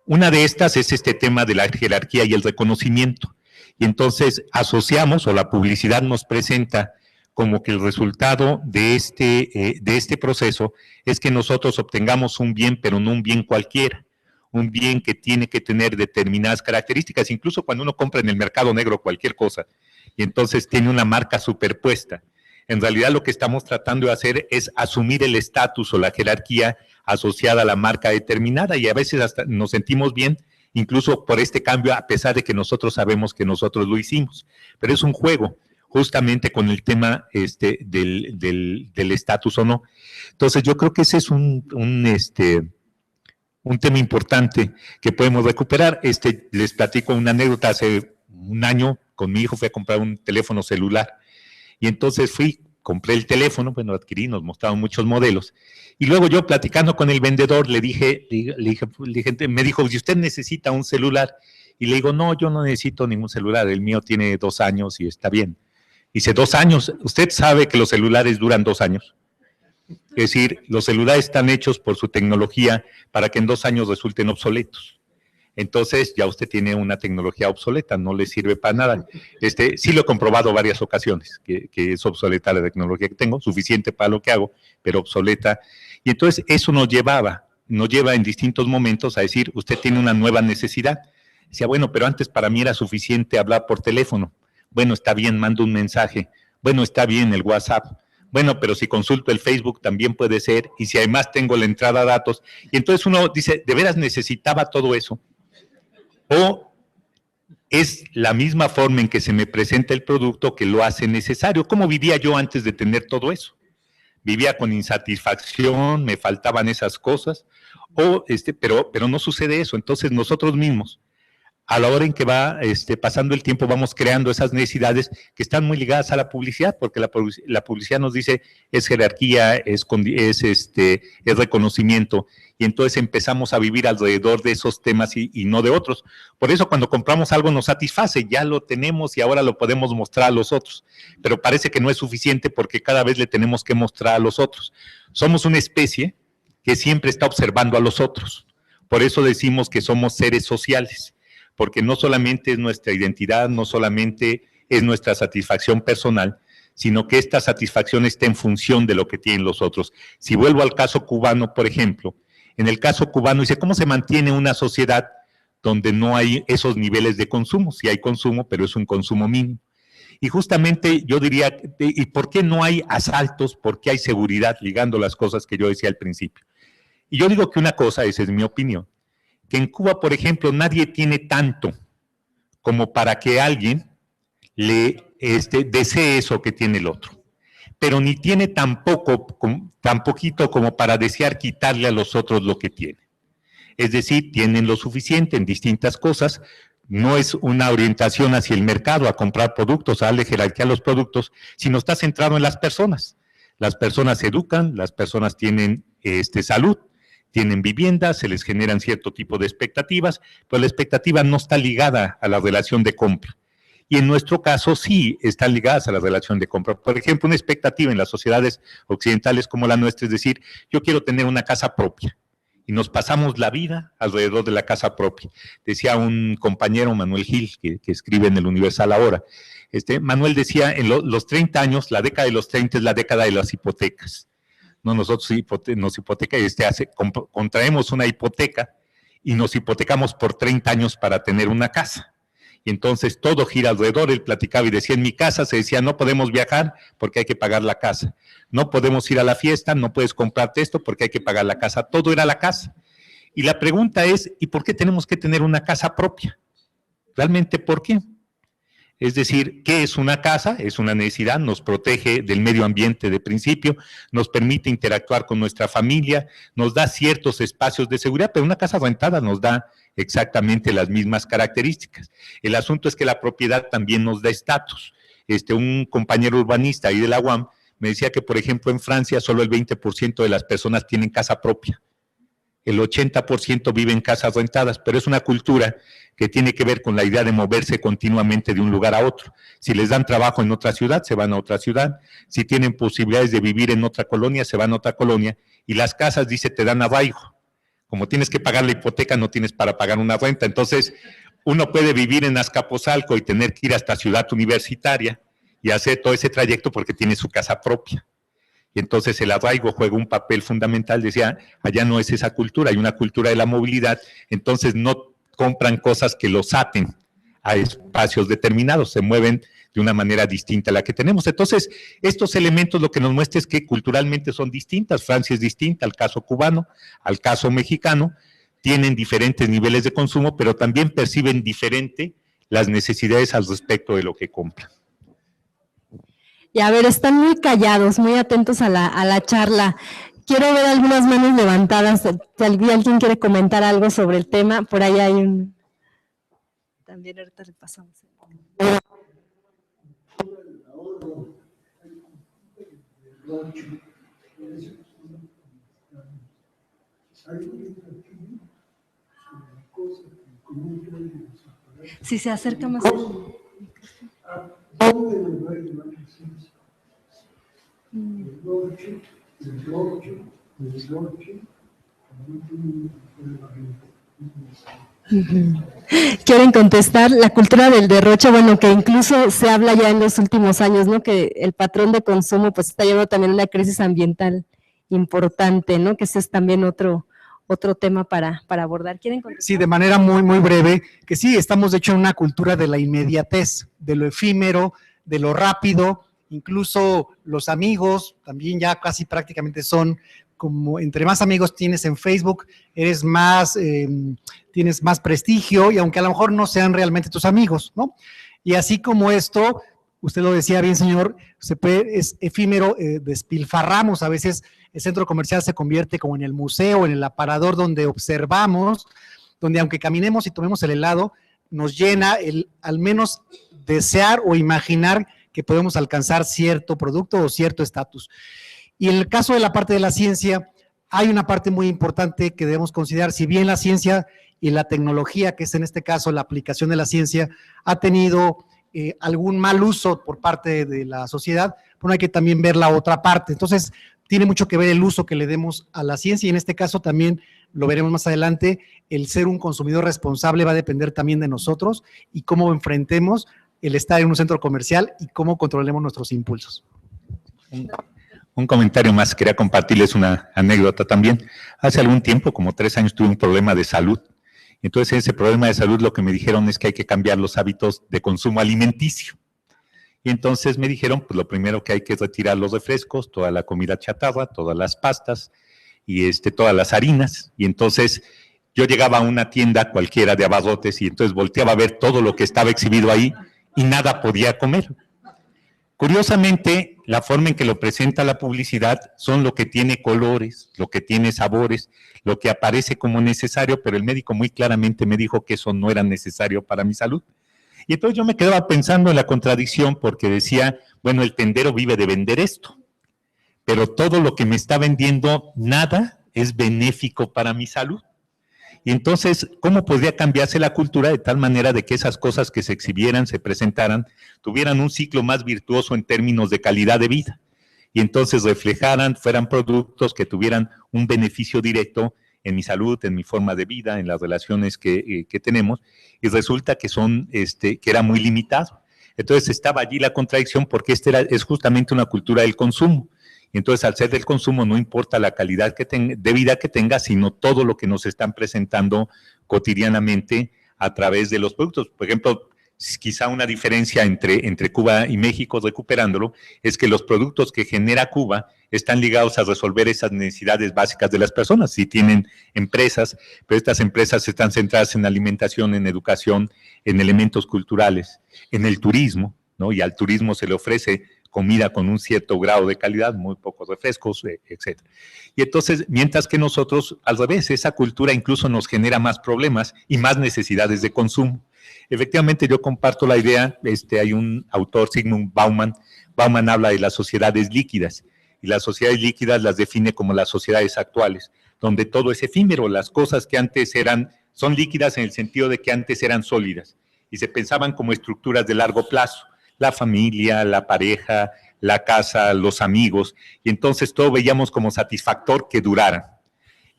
Una de estas es este tema de la jerarquía y el reconocimiento. Y entonces asociamos, o la publicidad nos presenta como que el resultado de este proceso es que nosotros obtengamos un bien, pero no un bien cualquiera, un bien que tiene que tener determinadas características, incluso cuando uno compra en el mercado negro cualquier cosa, y entonces tiene una marca superpuesta. En realidad lo que estamos tratando de hacer es asumir el estatus o la jerarquía asociada a la marca determinada, y a veces hasta nos sentimos bien, incluso por este cambio, a pesar de que nosotros sabemos que nosotros lo hicimos. Pero es un juego, justamente con el tema del estatus o no. Entonces yo creo que ese es un tema importante que podemos recuperar. Les platico una anécdota. Hace un año con mi hijo fui a comprar un teléfono celular y entonces compré el teléfono, bueno, adquirí, nos mostraron muchos modelos y luego yo platicando con el vendedor le dije, me dijo, si usted necesita un celular, y le digo, no, yo no necesito ningún celular, el mío tiene 2 años y está bien. Dice, 2 años, ¿usted sabe que los celulares duran 2 años? Es decir, los celulares están hechos por su tecnología para que en 2 años resulten obsoletos. entonces ya usted tiene una tecnología obsoleta, no le sirve para nada. Sí lo he comprobado varias ocasiones, que es obsoleta la tecnología que tengo, suficiente para lo que hago, pero obsoleta. Y entonces eso nos lleva en distintos momentos a decir, usted tiene una nueva necesidad. Decía, bueno, pero antes para mí era suficiente hablar por teléfono. Bueno, está bien, mando un mensaje. Bueno, está bien el WhatsApp. Bueno, pero si consulto el Facebook también puede ser, y si además tengo la entrada a datos. Y entonces uno dice, ¿de veras necesitaba todo eso? ¿O es la misma forma en que se me presenta el producto que lo hace necesario? ¿Cómo vivía yo antes de tener todo eso? Vivía con insatisfacción, me faltaban esas cosas, pero no sucede eso. Entonces nosotros mismos, a la hora en que va pasando el tiempo, vamos creando esas necesidades que están muy ligadas a la publicidad, porque la publicidad nos dice es jerarquía, es reconocimiento, y entonces empezamos a vivir alrededor de esos temas y no de otros. Por eso cuando compramos algo nos satisface, ya lo tenemos y ahora lo podemos mostrar a los otros, pero parece que no es suficiente porque cada vez le tenemos que mostrar a los otros. Somos una especie que siempre está observando a los otros, por eso decimos que somos seres sociales, porque no solamente es nuestra identidad, no solamente es nuestra satisfacción personal, sino que esta satisfacción está en función de lo que tienen los otros. Si vuelvo al caso cubano, por ejemplo, en el caso cubano dice, ¿cómo se mantiene una sociedad donde no hay esos niveles de consumo? Sí hay consumo, pero es un consumo mínimo. Y justamente yo diría, ¿y por qué no hay asaltos? ¿Por qué hay seguridad? Ligando las cosas que yo decía al principio. Y yo digo que una cosa, esa es mi opinión, que en Cuba, por ejemplo, nadie tiene tanto como para que alguien le desee eso que tiene el otro, pero ni tiene tan poquito como para desear quitarle a los otros lo que tiene. Es decir, tienen lo suficiente en distintas cosas, no es una orientación hacia el mercado, a comprar productos, a darle jerarquía a los productos, sino está centrado en las personas. Las personas se educan, las personas tienen salud, tienen vivienda, se les generan cierto tipo de expectativas, pero la expectativa no está ligada a la relación de compra. Y en nuestro caso sí están ligadas a la relación de compra. Por ejemplo, una expectativa en las sociedades occidentales como la nuestra es decir, yo quiero tener una casa propia. Y nos pasamos la vida alrededor de la casa propia. Decía un compañero, Manuel Gil, que escribe en el Universal ahora, Manuel decía, en los 30 años, la década de los 30 es la década de las hipotecas. No, nosotros contraemos una hipoteca y nos hipotecamos por 30 años para tener una casa. Y entonces todo gira alrededor. Él platicaba y decía, en mi casa se decía, no podemos viajar porque hay que pagar la casa. No podemos ir a la fiesta, no puedes comprarte esto porque hay que pagar la casa. Todo era la casa. Y la pregunta es, ¿y por qué tenemos que tener una casa propia? ¿Realmente por qué? Es decir, ¿qué es una casa? Es una necesidad, nos protege del medio ambiente de principio, nos permite interactuar con nuestra familia, nos da ciertos espacios de seguridad, pero una casa rentada nos da exactamente las mismas características. El asunto es que la propiedad también nos da estatus. Un compañero urbanista ahí de la UAM me decía que, por ejemplo, en Francia solo el 20% de las personas tienen casa propia. El 80% vive en casas rentadas, pero es una cultura que tiene que ver con la idea de moverse continuamente de un lugar a otro. Si les dan trabajo en otra ciudad, se van a otra ciudad. Si tienen posibilidades de vivir en otra colonia, se van a otra colonia. Y las casas, dice, te dan arraigo. Como tienes que pagar la hipoteca, no tienes para pagar una renta. Entonces, uno puede vivir en Azcapotzalco y tener que ir hasta Ciudad Universitaria y hacer todo ese trayecto porque tiene su casa propia. Y entonces el arraigo juega un papel fundamental. Decía, allá no es esa cultura, hay una cultura de la movilidad, entonces no compran cosas que los aten a espacios determinados, se mueven de una manera distinta a la que tenemos. Entonces, estos elementos lo que nos muestra es que culturalmente son distintas. Francia es distinta al caso cubano, al caso mexicano, tienen diferentes niveles de consumo, pero también perciben diferente las necesidades al respecto de lo que compran. Y a ver, están muy callados, muy atentos a la charla. Quiero ver algunas manos levantadas. Si alguien quiere comentar algo sobre el tema, por ahí hay un... También ahorita le pasamos. Si se acerca más. ¿Quieren contestar? La cultura del derroche, bueno, que incluso se habla ya en los últimos años, ¿no? Que el patrón de consumo pues está llevando también una crisis ambiental importante, ¿no? Que ese es también otro tema para abordar. ¿Quieren contestar? Sí, de manera muy, muy breve, que sí, estamos de hecho en una cultura de la inmediatez, de lo efímero, de lo rápido, incluso los amigos también ya casi prácticamente son como entre más amigos tienes en Facebook, eres más, tienes más prestigio y aunque a lo mejor no sean realmente tus amigos, ¿no? Y así como esto, usted lo decía bien, señor, es efímero, despilfarramos, a veces el centro comercial se convierte como en el museo, en el aparador donde observamos, donde aunque caminemos y tomemos el helado, nos llena el al menos desear o imaginar que podemos alcanzar cierto producto o cierto estatus. Y en el caso de la parte de la ciencia, hay una parte muy importante que debemos considerar, si bien la ciencia y la tecnología, que es en este caso la aplicación de la ciencia, ha tenido algún mal uso por parte de la sociedad, bueno, hay que también ver la otra parte. Entonces, tiene mucho que ver el uso que le demos a la ciencia y en este caso también, lo veremos más adelante, el ser un consumidor responsable va a depender también de nosotros y cómo enfrentemos el estar en un centro comercial y cómo controlemos nuestros impulsos. Un comentario más, quería compartirles una anécdota también. Hace algún tiempo, como 3 años, tuve un problema de salud. Entonces, ese problema de salud lo que me dijeron es que hay que cambiar los hábitos de consumo alimenticio. Y entonces me dijeron, pues lo primero que hay que es retirar los refrescos, toda la comida chatarra, todas las pastas y todas las harinas. Y entonces yo llegaba a una tienda cualquiera de abarrotes y entonces volteaba a ver todo lo que estaba exhibido ahí y nada podía comer. Curiosamente, la forma en que lo presenta la publicidad son lo que tiene colores, lo que tiene sabores, lo que aparece como necesario, pero el médico muy claramente me dijo que eso no era necesario para mi salud. Y entonces yo me quedaba pensando en la contradicción porque decía, bueno, el tendero vive de vender esto, pero todo lo que me está vendiendo, nada es benéfico para mi salud. Y entonces, ¿cómo podría cambiarse la cultura de tal manera de que esas cosas que se exhibieran, se presentaran, tuvieran un ciclo más virtuoso en términos de calidad de vida? Y entonces reflejaran, fueran productos que tuvieran un beneficio directo en mi salud, en mi forma de vida, en las relaciones que tenemos, y resulta que que era muy limitado. Entonces estaba allí la contradicción porque es justamente una cultura del consumo. Y entonces, al ser del consumo, no importa la calidad de vida que tenga, sino todo lo que nos están presentando cotidianamente a través de los productos. Por ejemplo, quizá una diferencia entre Cuba y México, recuperándolo, es que los productos que genera Cuba están ligados a resolver esas necesidades básicas de las personas. Sí tienen empresas, pero estas empresas están centradas en alimentación, en educación, en elementos culturales, en el turismo, ¿no? Y al turismo se le ofrece comida con un cierto grado de calidad, muy pocos refrescos, etc. Y entonces, mientras que nosotros, al revés, esa cultura incluso nos genera más problemas y más necesidades de consumo. Efectivamente, yo comparto la idea, hay un autor, Zygmunt Bauman habla de las sociedades líquidas, y las sociedades líquidas las define como las sociedades actuales, donde todo es efímero, las cosas que antes son líquidas en el sentido de que antes eran sólidas, y se pensaban como estructuras de largo plazo, la familia, la pareja, la casa, los amigos, y entonces todo veíamos como satisfactor que durara.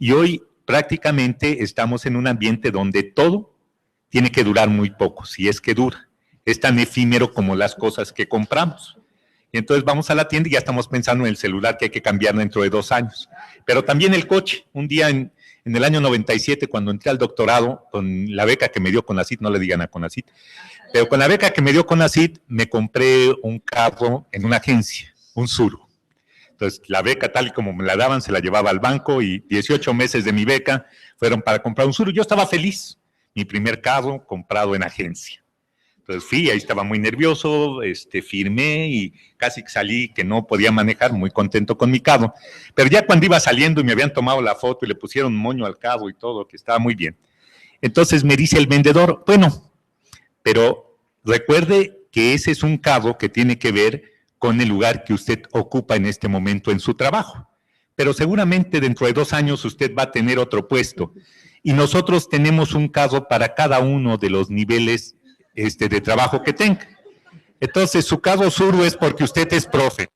Y hoy prácticamente estamos en un ambiente donde todo tiene que durar muy poco, si es que dura. Es tan efímero como las cosas que compramos. Y entonces vamos a la tienda y ya estamos pensando en el celular que hay que cambiar dentro de 2 años. Pero también el coche. Un día en el año 97, cuando entré al doctorado, con la beca que me dio CONACYT, no le digan a CONACYT, pero con la beca que me dio CONACYT, me compré un carro en una agencia, un Tsuru. Entonces, la beca tal y como me la daban, se la llevaba al banco y 18 meses de mi beca fueron para comprar un Tsuru. Yo estaba feliz. Mi primer carro comprado en agencia. Entonces fui, ahí estaba muy nervioso, firmé y casi salí que no podía manejar, muy contento con mi carro. Pero ya cuando iba saliendo y me habían tomado la foto y le pusieron moño al carro y todo, que estaba muy bien. Entonces me dice el vendedor, bueno, pero recuerde que ese es un carro que tiene que ver con el lugar que usted ocupa en este momento en su trabajo. Pero seguramente dentro de 2 años usted va a tener otro puesto. Y nosotros tenemos un carro para cada uno de los niveles de trabajo que tenga. Entonces, su carro Tsuru es porque usted es profe.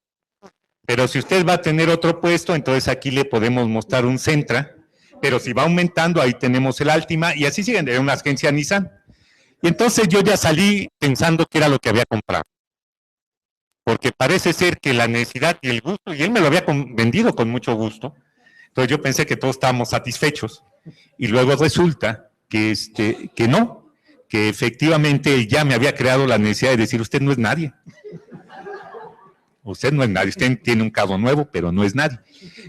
Pero si usted va a tener otro puesto, entonces aquí le podemos mostrar un Sentra pero si va aumentando, ahí tenemos el Altima, y así siguen, era una agencia Nissan. Y entonces yo ya salí pensando que era lo que había comprado, porque parece ser que la necesidad y el gusto, y él me lo había vendido con mucho gusto, entonces yo pensé que todos estábamos satisfechos, y luego resulta que, que no, que efectivamente él ya me había creado la necesidad de decir, usted no es nadie. Usted no es nadie, usted tiene un carro nuevo, pero no es nadie.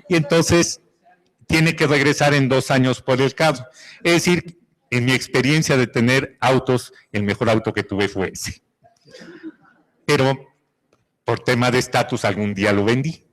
Y entonces tiene que regresar en 2 años por el carro. Es decir, en mi experiencia de tener autos, el mejor auto que tuve fue ese. Pero por tema de estatus algún día lo vendí.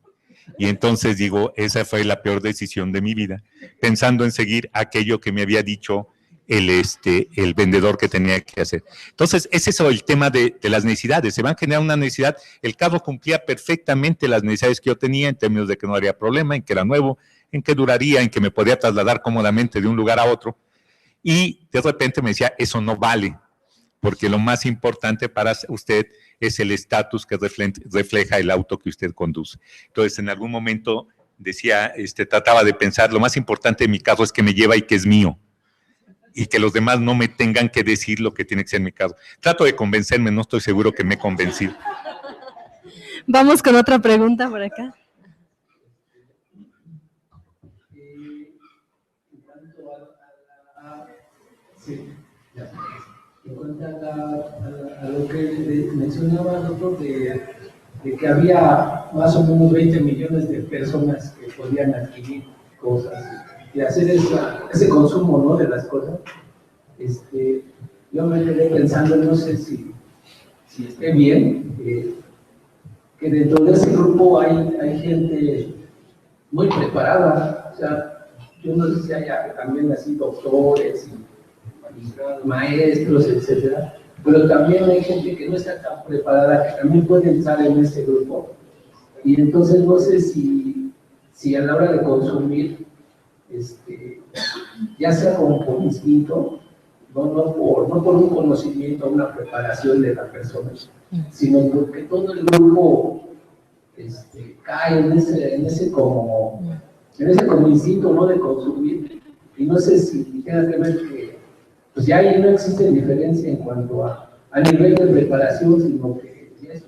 Y entonces digo, esa fue la peor decisión de mi vida, pensando en seguir aquello que me había dicho el vendedor que tenía que hacer. Entonces, es eso el tema de las necesidades. Se van a generar una necesidad. El carro cumplía perfectamente las necesidades que yo tenía en términos de que no haría problema, en que era nuevo, en que duraría, en que me podía trasladar cómodamente de un lugar a otro. Y de repente me decía, eso no vale, porque lo más importante para usted es el estatus que refleja el auto que usted conduce. Entonces, en algún momento decía, trataba de pensar, lo más importante de mi carro es que me lleva y que es mío, y que los demás no me tengan que decir lo que tiene que ser mi carro. Trato de convencerme, no estoy seguro que me he convencido. Vamos con otra pregunta por acá. En cuanto a lo que mencionaba el doctor, de que había más o menos 20 millones de personas que podían adquirir cosas y hacer ese consumo, ¿no?, de las cosas, yo me quedé pensando, no sé si esté bien, que dentro de ese grupo hay gente muy preparada. O sea, yo no sé si haya también así doctores y maestros, etcétera, pero también hay gente que no está tan preparada, que también puede entrar en ese grupo. Y entonces no sé si a la hora de consumir, ya sea como por instinto, no por un conocimiento, una preparación de la persona, sino porque todo el grupo cae en ese como instinto, ¿no?, de consumir. Y no sé si tenga que ver que pues ya ahí no existe diferencia en cuanto a nivel de preparación, sino que ya es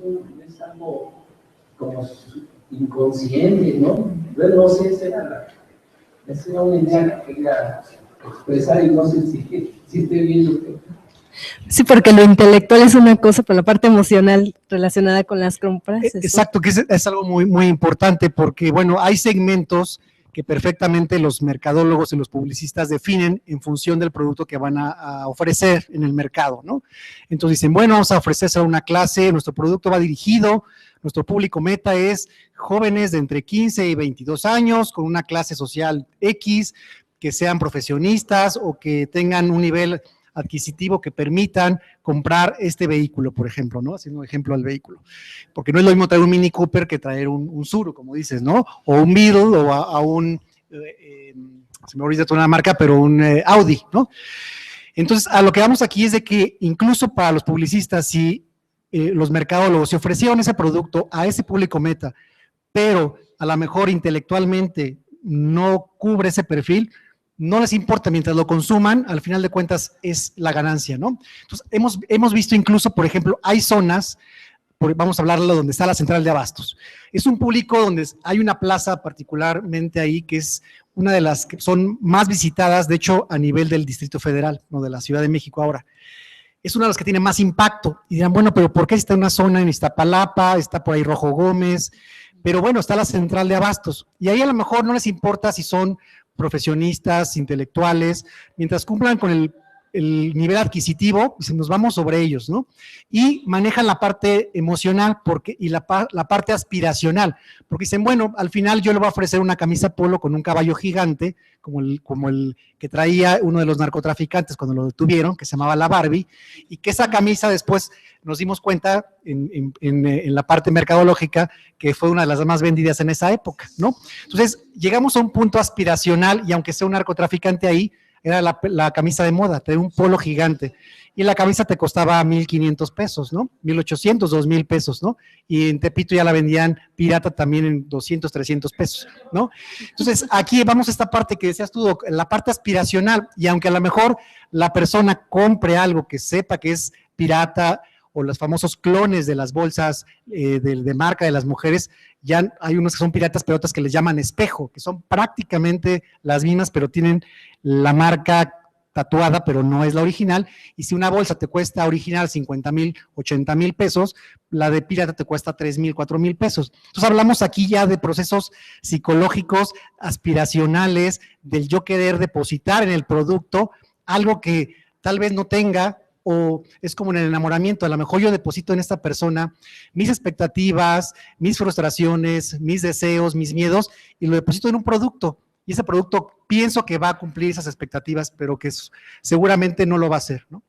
algo como inconsciente, ¿no? Entonces, no sé, esa era una idea que quería expresar y no sé si esté bien usted. Sí, porque lo intelectual es una cosa, pero la parte emocional relacionada con las compras. Exacto, que es algo muy, muy importante, porque, bueno, hay segmentos que perfectamente los mercadólogos y los publicistas definen en función del producto que van a ofrecer en el mercado, ¿no? Entonces dicen, bueno, vamos a ofrecerse una clase, nuestro producto va dirigido, nuestro público meta es jóvenes de entre 15 y 22 años, con una clase social X, que sean profesionistas o que tengan un nivel adquisitivo que permitan comprar este vehículo, por ejemplo, ¿no? Haciendo un ejemplo al vehículo. Porque no es lo mismo traer un Mini Cooper que traer un Tsuru, como dices, ¿no? O un Beetle o a un, se me olvida una marca, pero un Audi, ¿no? Entonces, a lo que vamos aquí es de que incluso para los publicistas, si los mercadólogos se ofrecieron ese producto a ese público meta, pero a lo mejor intelectualmente no cubre ese perfil, no les importa, mientras lo consuman, al final de cuentas es la ganancia, ¿no? Entonces, hemos visto incluso, por ejemplo, hay zonas, vamos a hablarlo donde está la central de abastos. Es un público donde hay una plaza particularmente ahí que es una de las que son más visitadas, de hecho, a nivel del Distrito Federal, no de la Ciudad de México ahora. Es una de las que tiene más impacto. Y dirán, bueno, pero ¿por qué está en una zona en Iztapalapa? Está por ahí Rojo Gómez, pero bueno, está la central de abastos. Y ahí a lo mejor no les importa si son profesionistas, intelectuales, mientras cumplan con el nivel adquisitivo, pues nos vamos sobre ellos, ¿no? Y manejan la parte emocional y la parte aspiracional, porque dicen, bueno, al final yo le voy a ofrecer una camisa polo con un caballo gigante, como el que traía uno de los narcotraficantes cuando lo detuvieron, que se llamaba la Barbie, y que esa camisa después nos dimos cuenta en la parte mercadológica que fue una de las más vendidas en esa época, ¿no? Entonces, llegamos a un punto aspiracional y aunque sea un narcotraficante ahí, era la camisa de moda, tenía un polo gigante. Y la camisa te costaba 1,500 pesos, ¿no? 1,800, 2,000 pesos, ¿no? Y en Tepito ya la vendían pirata también en 200, 300 pesos, ¿no? Entonces, aquí vamos a esta parte que decías tú, la parte aspiracional, y aunque a lo mejor la persona compre algo que sepa que es pirata, o los famosos clones de las bolsas de marca de las mujeres, ya hay unos que son piratas, pero otras que les llaman espejo, que son prácticamente las mismas, pero tienen la marca tatuada, pero no es la original, y si una bolsa te cuesta original 50,000, 80,000 pesos, la de pirata te cuesta 3,000, 4,000 pesos. Entonces hablamos aquí ya de procesos psicológicos, aspiracionales, del yo querer depositar en el producto algo que tal vez no tenga, o es como en el enamoramiento, a lo mejor yo deposito en esta persona mis expectativas, mis frustraciones, mis deseos, mis miedos, y lo deposito en un producto, y ese producto pienso que va a cumplir esas expectativas, pero que seguramente no lo va a hacer, ¿no?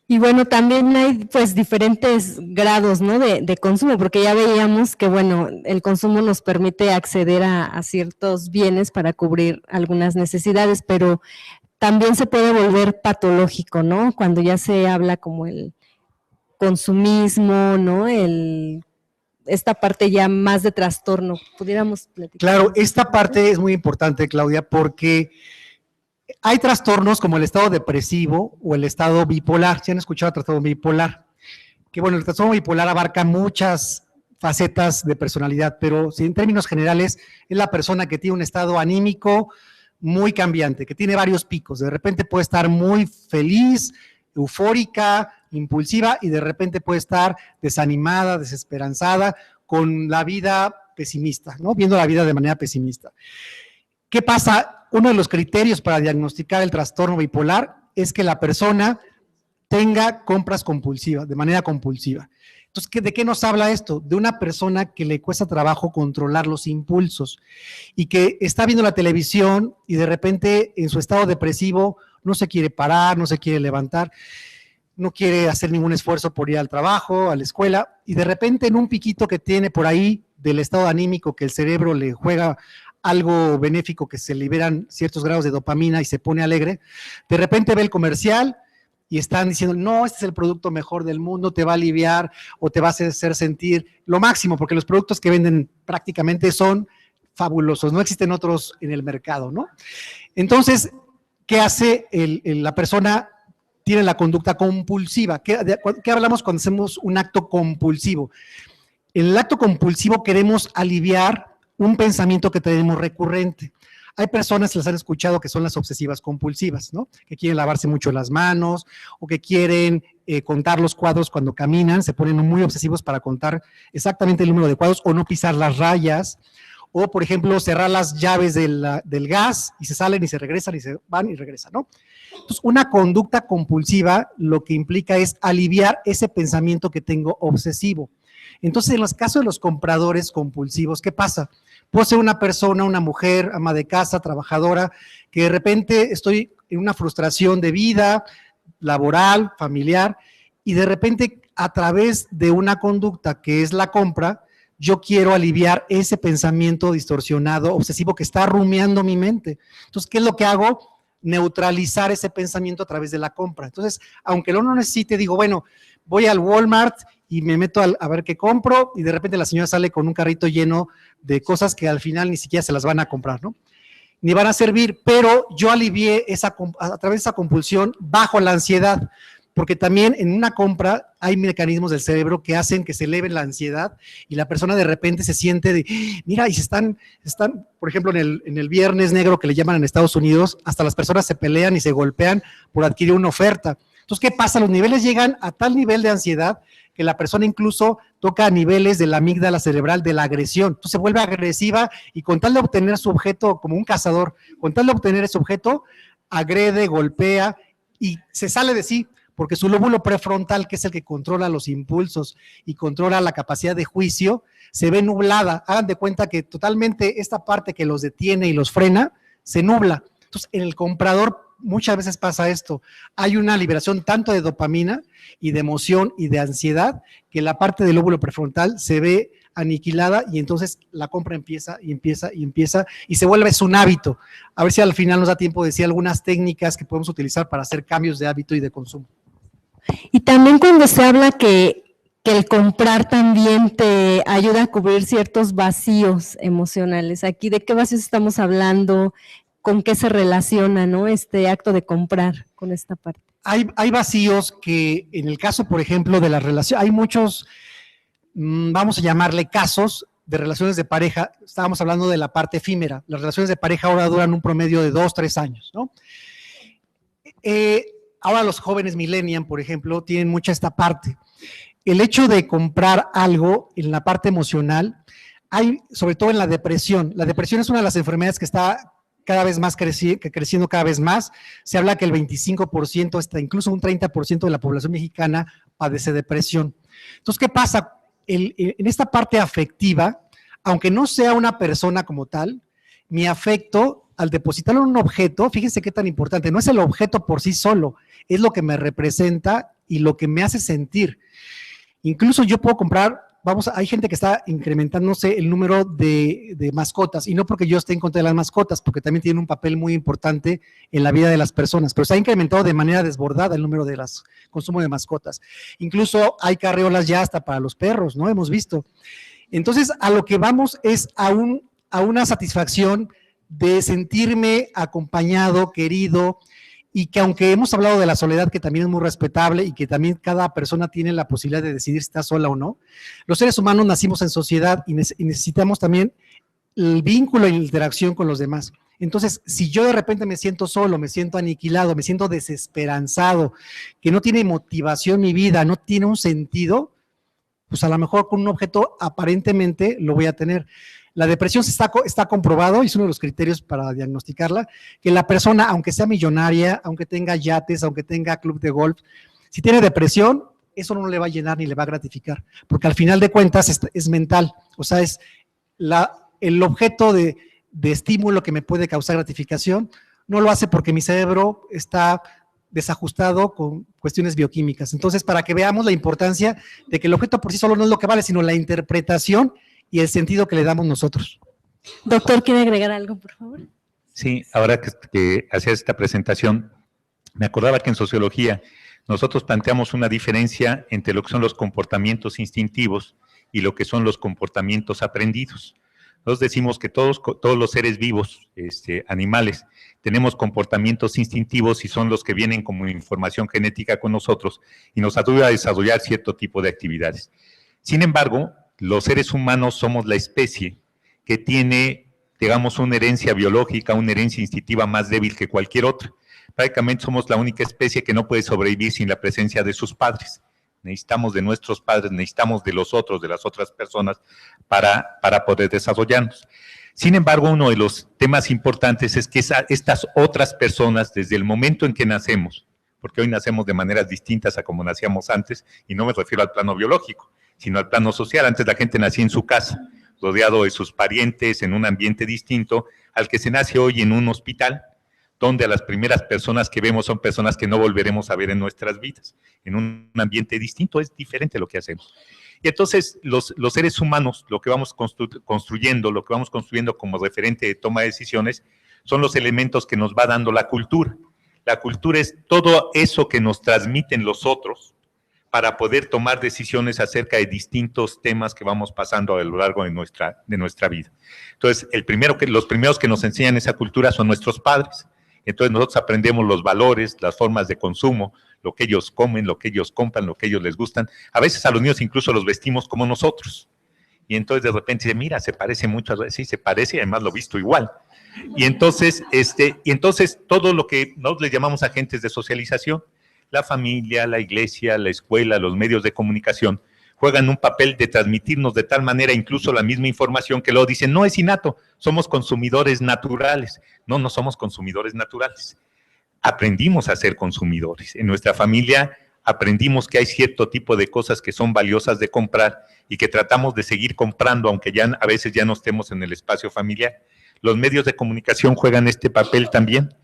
Y bueno, también hay pues diferentes grados, ¿no? de consumo, porque ya veíamos que, bueno, el consumo nos permite acceder a ciertos bienes para cubrir algunas necesidades, pero también se puede volver patológico, ¿no? Cuando ya se habla como el consumismo, ¿no? Esta parte ya más de trastorno. ¿Pudiéramos platicar? Claro, esta parte es muy importante, Claudia, porque hay trastornos como el estado depresivo o el estado bipolar. ¿Sí han escuchado el trastorno bipolar? Que bueno, el trastorno bipolar abarca muchas facetas de personalidad, pero si en términos generales es la persona que tiene un estado anímico muy cambiante, que tiene varios picos. De repente puede estar muy feliz, eufórica, impulsiva, y de repente puede estar desanimada, desesperanzada, con la vida pesimista, ¿no? Viendo la vida de manera pesimista. ¿Qué pasa? Uno de los criterios para diagnosticar el trastorno bipolar es que la persona tenga compras compulsivas, de manera compulsiva. Entonces, ¿de qué nos habla esto? De una persona que le cuesta trabajo controlar los impulsos y que está viendo la televisión y de repente en su estado depresivo no se quiere parar, no se quiere levantar, no quiere hacer ningún esfuerzo por ir al trabajo, a la escuela, y de repente en un piquito que tiene por ahí del estado anímico, que el cerebro le juega algo benéfico, que se liberan ciertos grados de dopamina y se pone alegre, de repente ve el comercial y están diciendo, no, este es el producto mejor del mundo, te va a aliviar o te va a hacer sentir lo máximo, porque los productos que venden prácticamente son fabulosos, no existen otros en el mercado, ¿no? Entonces, ¿qué hace la persona? Tiene la conducta compulsiva. ¿Qué hablamos cuando hacemos un acto compulsivo? En el acto compulsivo queremos aliviar un pensamiento que tenemos recurrente. Hay personas que las han escuchado que son las obsesivas compulsivas, ¿no? Que quieren lavarse mucho las manos o que quieren contar los cuadros cuando caminan, se ponen muy obsesivos para contar exactamente el número de cuadros o no pisar las rayas, o por ejemplo cerrar las llaves del gas y se salen y se regresan y se van y regresan, ¿no? Entonces, una conducta compulsiva lo que implica es aliviar ese pensamiento que tengo obsesivo. Entonces, en los casos de los compradores compulsivos, ¿qué pasa? Puedo ser una persona, una mujer, ama de casa, trabajadora, que de repente estoy en una frustración de vida, laboral, familiar, y de repente a través de una conducta que es la compra, yo quiero aliviar ese pensamiento distorsionado, obsesivo que está rumiando mi mente. Entonces, ¿qué es lo que hago? Neutralizar ese pensamiento a través de la compra. Entonces, aunque lo no necesite, digo, bueno, voy al Walmart y me meto a ver qué compro y de repente la señora sale con un carrito lleno de cosas que al final ni siquiera se las van a comprar, ¿no? Ni van a servir, pero yo alivié a través de esa compulsión bajo la ansiedad, porque también en una compra hay mecanismos del cerebro que hacen que se eleve la ansiedad y la persona de repente se siente de, mira, y se están, por ejemplo, en el viernes negro que le llaman en Estados Unidos, hasta las personas se pelean y se golpean por adquirir una oferta. Entonces, ¿qué pasa? Los niveles llegan a tal nivel de ansiedad que la persona incluso toca a niveles de la amígdala cerebral de la agresión. Entonces se vuelve agresiva y con tal de obtener su objeto, como un cazador, con tal de obtener ese objeto, agrede, golpea y se sale de sí, porque su lóbulo prefrontal, que es el que controla los impulsos y controla la capacidad de juicio, se ve nublada. Hagan de cuenta que totalmente esta parte que los detiene y los frena, se nubla. Entonces, en el comprador muchas veces pasa esto. Hay una liberación tanto de dopamina y de emoción y de ansiedad que la parte del lóbulo prefrontal se ve aniquilada y entonces la compra empieza y se vuelve un hábito. A ver si al final nos da tiempo de decir algunas técnicas que podemos utilizar para hacer cambios de hábito y de consumo. Y también cuando se habla que el comprar también te ayuda a cubrir ciertos vacíos emocionales. Aquí, ¿de qué vacíos estamos hablando? ¿Con qué se relaciona, ¿no?, este acto de comprar con esta parte? Hay vacíos que, en el caso, por ejemplo, de la relación, hay muchos, vamos a llamarle casos de relaciones de pareja. Estábamos hablando de la parte efímera. Las relaciones de pareja ahora duran un promedio de 2-3 años, ¿no? Ahora los jóvenes millennials, por ejemplo, tienen mucha esta parte. El hecho de comprar algo en la parte emocional, hay, sobre todo en la depresión. La depresión es una de las enfermedades que está cada vez más creciendo cada vez más. Se habla que el 25%, hasta incluso un 30% de la población mexicana padece depresión. Entonces, ¿qué pasa? En esta parte afectiva, aunque no sea una persona como tal, mi afecto, al depositarlo en un objeto, fíjense qué tan importante, no es el objeto por sí solo, es lo que me representa y lo que me hace sentir. Incluso yo puedo comprar, hay gente que está incrementándose el número de mascotas, y no porque yo esté en contra de las mascotas, porque también tienen un papel muy importante en la vida de las personas, pero se ha incrementado de manera desbordada el número de consumo de mascotas. Incluso hay carriolas ya hasta para los perros, ¿no? Hemos visto. Entonces, a lo que vamos es a una satisfacción de sentirme acompañado, querido, y que aunque hemos hablado de la soledad, que también es muy respetable y que también cada persona tiene la posibilidad de decidir si está sola o no, los seres humanos nacimos en sociedad y necesitamos también el vínculo y la interacción con los demás. Entonces, si yo de repente me siento solo, me siento aniquilado, me siento desesperanzado, que no tiene motivación mi vida, no tiene un sentido, pues a lo mejor con un objeto aparentemente lo voy a tener. La depresión está comprobado, y es uno de los criterios para diagnosticarla, que la persona, aunque sea millonaria, aunque tenga yates, aunque tenga club de golf, si tiene depresión, eso no le va a llenar ni le va a gratificar, porque al final de cuentas es mental, o sea, es el objeto de estímulo que me puede causar gratificación, no lo hace porque mi cerebro está desajustado con cuestiones bioquímicas. Entonces, para que veamos la importancia de que el objeto por sí solo no es lo que vale, sino la interpretación y el sentido que le damos nosotros. Doctor, ¿quiere agregar algo, por favor? Sí, ahora que hacía esta presentación, me acordaba que en sociología nosotros planteamos una diferencia entre lo que son los comportamientos instintivos y lo que son los comportamientos aprendidos. Nosotros decimos que todos los seres vivos, animales, tenemos comportamientos instintivos y son los que vienen como información genética con nosotros y nos ayuda a desarrollar cierto tipo de actividades. Sin embargo, los seres humanos somos la especie que tiene, digamos, una herencia biológica, una herencia instintiva más débil que cualquier otra. Prácticamente somos la única especie que no puede sobrevivir sin la presencia de sus padres. Necesitamos de nuestros padres, necesitamos de los otros, de las otras personas para poder desarrollarnos. Sin embargo, uno de los temas importantes es que estas otras personas, desde el momento en que nacemos, porque hoy nacemos de maneras distintas a como nacíamos antes, y no me refiero al plano biológico, sino al plano social. Antes la gente nacía en su casa, rodeado de sus parientes, en un ambiente distinto al que se nace hoy en un hospital, donde a las primeras personas que vemos son personas que no volveremos a ver en nuestras vidas. En un ambiente distinto es diferente lo que hacemos. Y entonces los seres humanos, lo que vamos construyendo como referente de toma de decisiones, son los elementos que nos va dando la cultura. La cultura es todo eso que nos transmiten los otros, para poder tomar decisiones acerca de distintos temas que vamos pasando a lo largo de nuestra vida. Entonces, los primeros que nos enseñan esa cultura son nuestros padres. Entonces, nosotros aprendemos los valores, las formas de consumo, lo que ellos comen, lo que ellos compran, lo que ellos les gustan. A veces a los niños incluso los vestimos como nosotros. Y entonces, de repente, dice, mira, se parece mucho. Sí, se parece y además lo he visto igual. Y entonces, todo lo que nosotros le llamamos agentes de socialización, la familia, la iglesia, la escuela, los medios de comunicación, juegan un papel de transmitirnos de tal manera incluso la misma información que luego dicen, no es innato, somos consumidores naturales. No, no somos consumidores naturales. Aprendimos a ser consumidores. En nuestra familia aprendimos que hay cierto tipo de cosas que son valiosas de comprar y que tratamos de seguir comprando, aunque ya a veces ya no estemos en el espacio familiar. Los medios de comunicación juegan este papel también.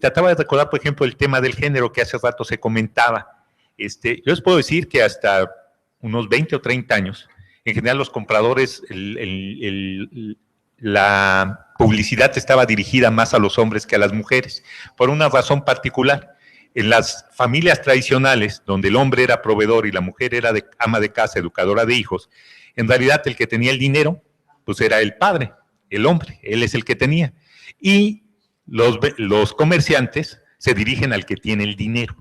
Trataba de recordar, por ejemplo, el tema del género que hace rato se comentaba. Yo les puedo decir que hasta unos 20 o 30 años, En general los compradores, la publicidad estaba dirigida más a los hombres que a las mujeres, por una razón particular. En las familias tradicionales, donde el hombre era proveedor y la mujer era ama de casa, educadora de hijos, en realidad el que tenía el dinero, pues era el padre, el hombre, él es el que tenía. Y los comerciantes se dirigen al que tiene el dinero.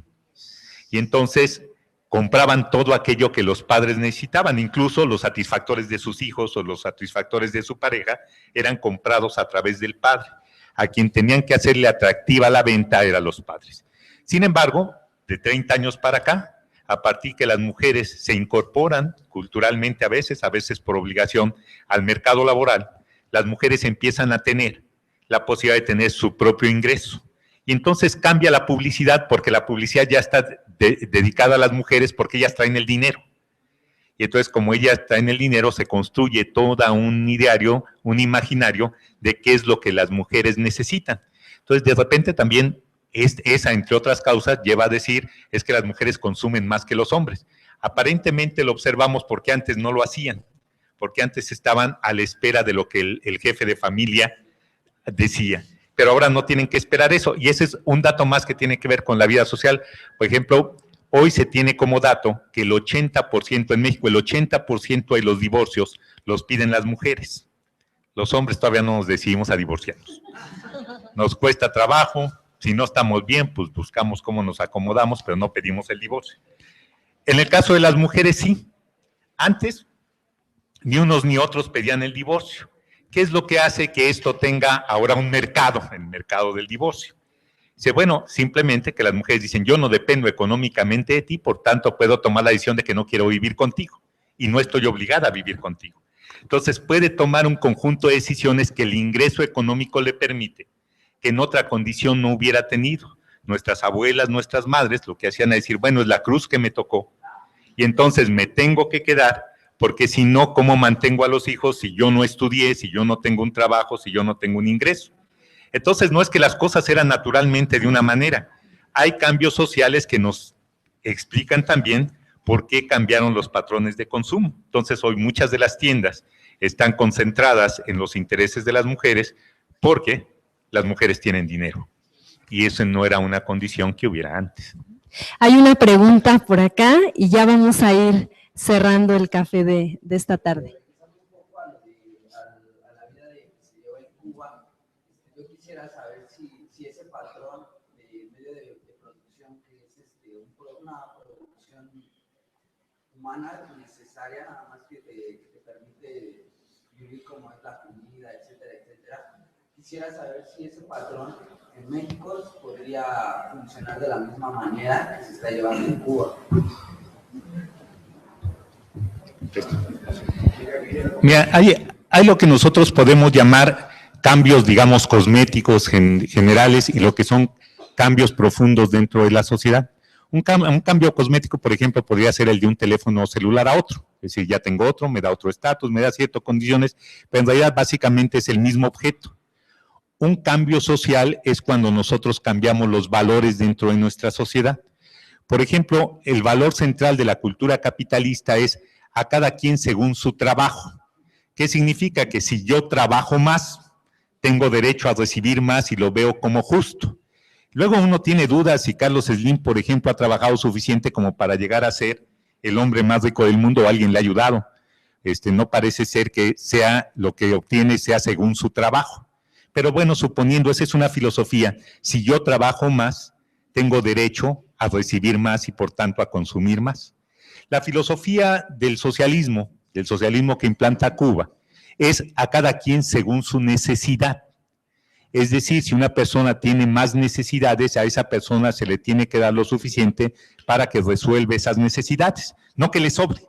Y entonces compraban todo aquello que los padres necesitaban, incluso los satisfactores de sus hijos o los satisfactores de su pareja eran comprados a través del padre. A quien tenían que hacerle atractiva la venta eran los padres. Sin embargo, de 30 años para acá, a partir que las mujeres se incorporan culturalmente a veces por obligación al mercado laboral, las mujeres empiezan a tener la posibilidad de tener su propio ingreso. Y entonces cambia la publicidad porque la publicidad ya está dedicada a las mujeres porque ellas traen el dinero. Y entonces como ellas traen el dinero se construye todo un ideario, un imaginario de qué es lo que las mujeres necesitan. Entonces de repente también esa, entre otras causas, lleva a decir es que las mujeres consumen más que los hombres. Aparentemente lo observamos porque antes no lo hacían, porque antes estaban a la espera de lo que el jefe de familia decía. Pero ahora no tienen que esperar eso, y ese es un dato más que tiene que ver con la vida social. Por ejemplo, hoy se tiene como dato que el 80% en México, el 80% de los divorcios los piden las mujeres. Los hombres todavía no nos decidimos a divorciarnos. Nos cuesta trabajo, si no estamos bien, pues buscamos cómo nos acomodamos, pero no pedimos el divorcio. En el caso de las mujeres, sí. Antes, ni unos ni otros pedían el divorcio. ¿Qué es lo que hace que esto tenga ahora un mercado, el mercado del divorcio? Dice, bueno, simplemente que las mujeres dicen, yo no dependo económicamente de ti, por tanto puedo tomar la decisión de que no quiero vivir contigo y no estoy obligada a vivir contigo. Entonces puede tomar un conjunto de decisiones que el ingreso económico le permite, que en otra condición no hubiera tenido. Nuestras abuelas, nuestras madres, lo que hacían es decir, bueno, es la cruz que me tocó y entonces me tengo que quedar, porque si no, ¿cómo mantengo a los hijos si yo no estudié, si yo no tengo un trabajo, si yo no tengo un ingreso? Entonces no es que las cosas eran naturalmente de una manera. Hay cambios sociales que nos explican también por qué cambiaron los patrones de consumo. Entonces hoy muchas de las tiendas están concentradas en los intereses de las mujeres porque las mujeres tienen dinero. Y eso no era una condición que hubiera antes. Hay una pregunta por acá y ya vamos a ir cerrando el café de esta tarde. A la vida que se llevó en Cuba, yo quisiera saber si ese patrón de medio de producción, que es una producción humana necesaria, nada más que te permite vivir como es la comida, etcétera, etcétera. Quisiera saber si ese patrón en México podría funcionar de la misma manera que se está llevando en Cuba. Mira, hay lo que nosotros podemos llamar cambios, digamos, cosméticos generales y lo que son cambios profundos dentro de la sociedad. Un cambio cosmético, por ejemplo, podría ser el de un teléfono celular a otro. Es decir, ya tengo otro, me da otro estatus, me da ciertas condiciones, pero en realidad básicamente es el mismo objeto. Un cambio social es cuando nosotros cambiamos los valores dentro de nuestra sociedad. Por ejemplo, el valor central de la cultura capitalista es a cada quien según su trabajo. ¿Qué significa? Que si yo trabajo más, tengo derecho a recibir más y lo veo como justo. Luego uno tiene dudas si Carlos Slim, por ejemplo, ha trabajado suficiente como para llegar a ser el hombre más rico del mundo o alguien le ha ayudado. No parece ser que sea lo que obtiene sea según su trabajo. Pero bueno, suponiendo, esa es una filosofía. Si yo trabajo más, tengo derecho a recibir más y por tanto a consumir más. La filosofía del socialismo que implanta Cuba, es a cada quien según su necesidad. Es decir, si una persona tiene más necesidades, a esa persona se le tiene que dar lo suficiente para que resuelva esas necesidades. No que le sobre,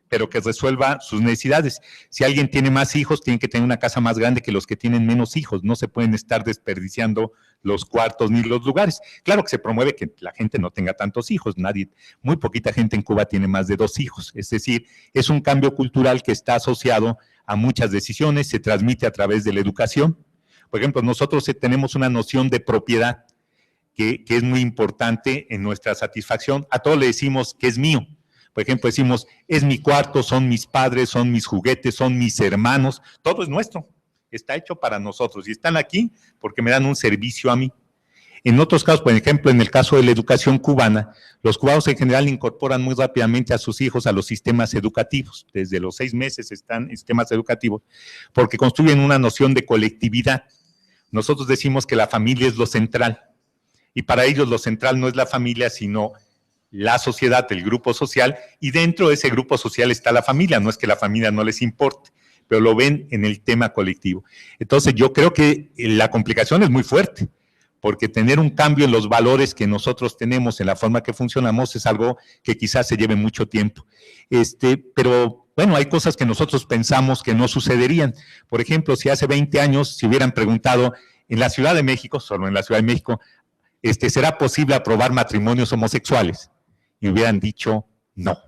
pero que resuelva sus necesidades. Si alguien tiene más hijos, tiene que tener una casa más grande que los que tienen menos hijos. No se pueden estar desperdiciando los cuartos ni los lugares. Claro que se promueve que la gente no tenga tantos hijos. Muy poquita gente en Cuba tiene más de 2 hijos. Es decir, es un cambio cultural que está asociado a muchas decisiones, se transmite a través de la educación. Por ejemplo, nosotros tenemos una noción de propiedad que es muy importante en nuestra satisfacción. A todos le decimos que es mío. Por ejemplo, decimos, es mi cuarto, son mis padres, son mis juguetes, son mis hermanos, todo es nuestro, está hecho para nosotros y están aquí porque me dan un servicio a mí. En otros casos, por ejemplo, en el caso de la educación cubana, los cubanos en general incorporan muy rápidamente a sus hijos a los sistemas educativos. Desde los 6 meses están en sistemas educativos porque construyen una noción de colectividad. Nosotros decimos que la familia es lo central y para ellos lo central no es la familia, sino la sociedad, el grupo social, y dentro de ese grupo social está la familia. No es que la familia no les importe, pero lo ven en el tema colectivo. Entonces yo creo que la complicación es muy fuerte, porque tener un cambio en los valores que nosotros tenemos, en la forma que funcionamos, es algo que quizás se lleve mucho tiempo. Pero bueno, hay cosas que nosotros pensamos que no sucederían. Por ejemplo, si hace 20 años se hubieran preguntado en la Ciudad de México, solo en la Ciudad de México, ¿será posible aprobar matrimonios homosexuales? Y hubieran dicho no.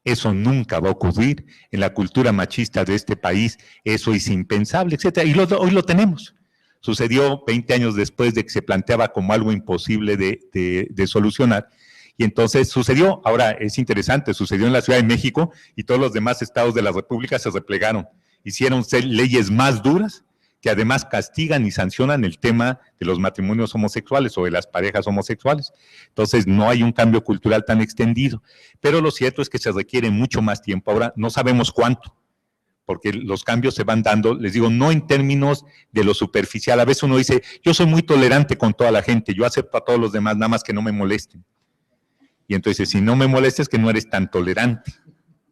Eso nunca va a ocurrir en la cultura machista de este país, eso es impensable, etcétera. Y hoy lo tenemos. Sucedió 20 años después de que se planteaba como algo imposible de solucionar. Y entonces sucedió, ahora es interesante, sucedió en la Ciudad de México y todos los demás estados de la República se replegaron. Hicieron leyes más duras que además castigan y sancionan el tema de los matrimonios homosexuales o de las parejas homosexuales. Entonces no hay un cambio cultural tan extendido, pero lo cierto es que se requiere mucho más tiempo. Ahora no sabemos cuánto, porque los cambios se van dando, les digo, no en términos de lo superficial. A veces uno dice, yo soy muy tolerante con toda la gente, yo acepto a todos los demás, nada más que no me molesten. Y entonces, si no me molestes, que no eres tan tolerante,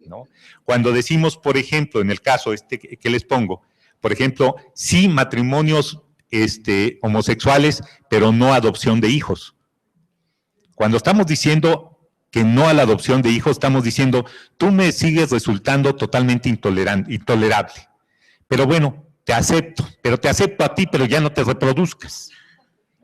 ¿no? Cuando decimos, por ejemplo, en el caso que les pongo, por ejemplo, sí matrimonios homosexuales, pero no adopción de hijos. Cuando estamos diciendo que no a la adopción de hijos, estamos diciendo, tú me sigues resultando totalmente intolerable. Pero bueno, te acepto, pero te acepto a ti, pero ya no te reproduzcas.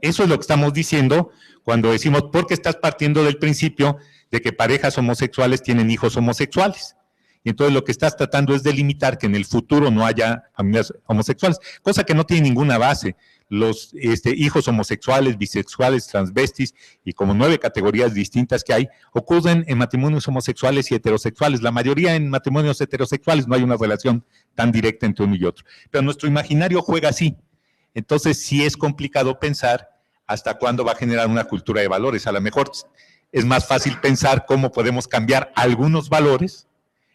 Eso es lo que estamos diciendo cuando decimos, porque estás partiendo del principio de que parejas homosexuales tienen hijos homosexuales. Y entonces lo que estás tratando es delimitar que en el futuro no haya familias homosexuales, cosa que no tiene ninguna base. Los hijos homosexuales, bisexuales, transvestis y como 9 categorías distintas que hay, ocurren en matrimonios homosexuales y heterosexuales. La mayoría en matrimonios heterosexuales no hay una relación tan directa entre uno y otro. Pero nuestro imaginario juega así. Entonces sí es complicado pensar hasta cuándo va a generar una cultura de valores. A lo mejor es más fácil pensar cómo podemos cambiar algunos valores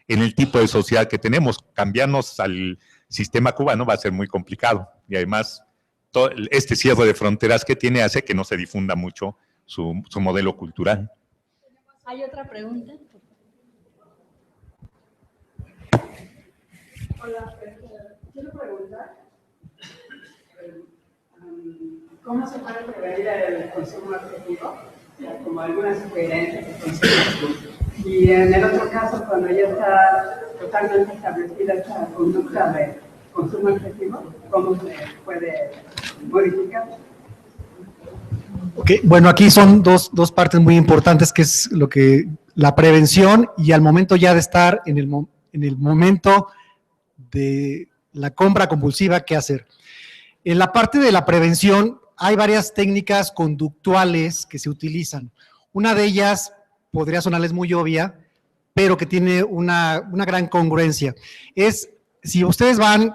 en el tipo de sociedad que tenemos. Cambiarnos al sistema cubano va a ser muy complicado y además todo este cierre de fronteras que tiene hace que no se difunda mucho su modelo cultural. ¿Hay otra pregunta? Hola, quiero preguntar ¿cómo se puede prevenir el consumo excesivo? Como algunas sugerencias de consumo. Y en el otro caso, cuando ya está totalmente establecida esta conducta de consumo excesivo, ¿cómo se puede modificar? Okay, bueno, aquí son dos partes muy importantes, que es lo que la prevención y al momento ya de estar en el momento de la compra compulsiva, ¿qué hacer? En la parte de la prevención hay varias técnicas conductuales que se utilizan. Una de ellas podría sonarles muy obvia, pero que tiene una gran congruencia. Es, si ustedes van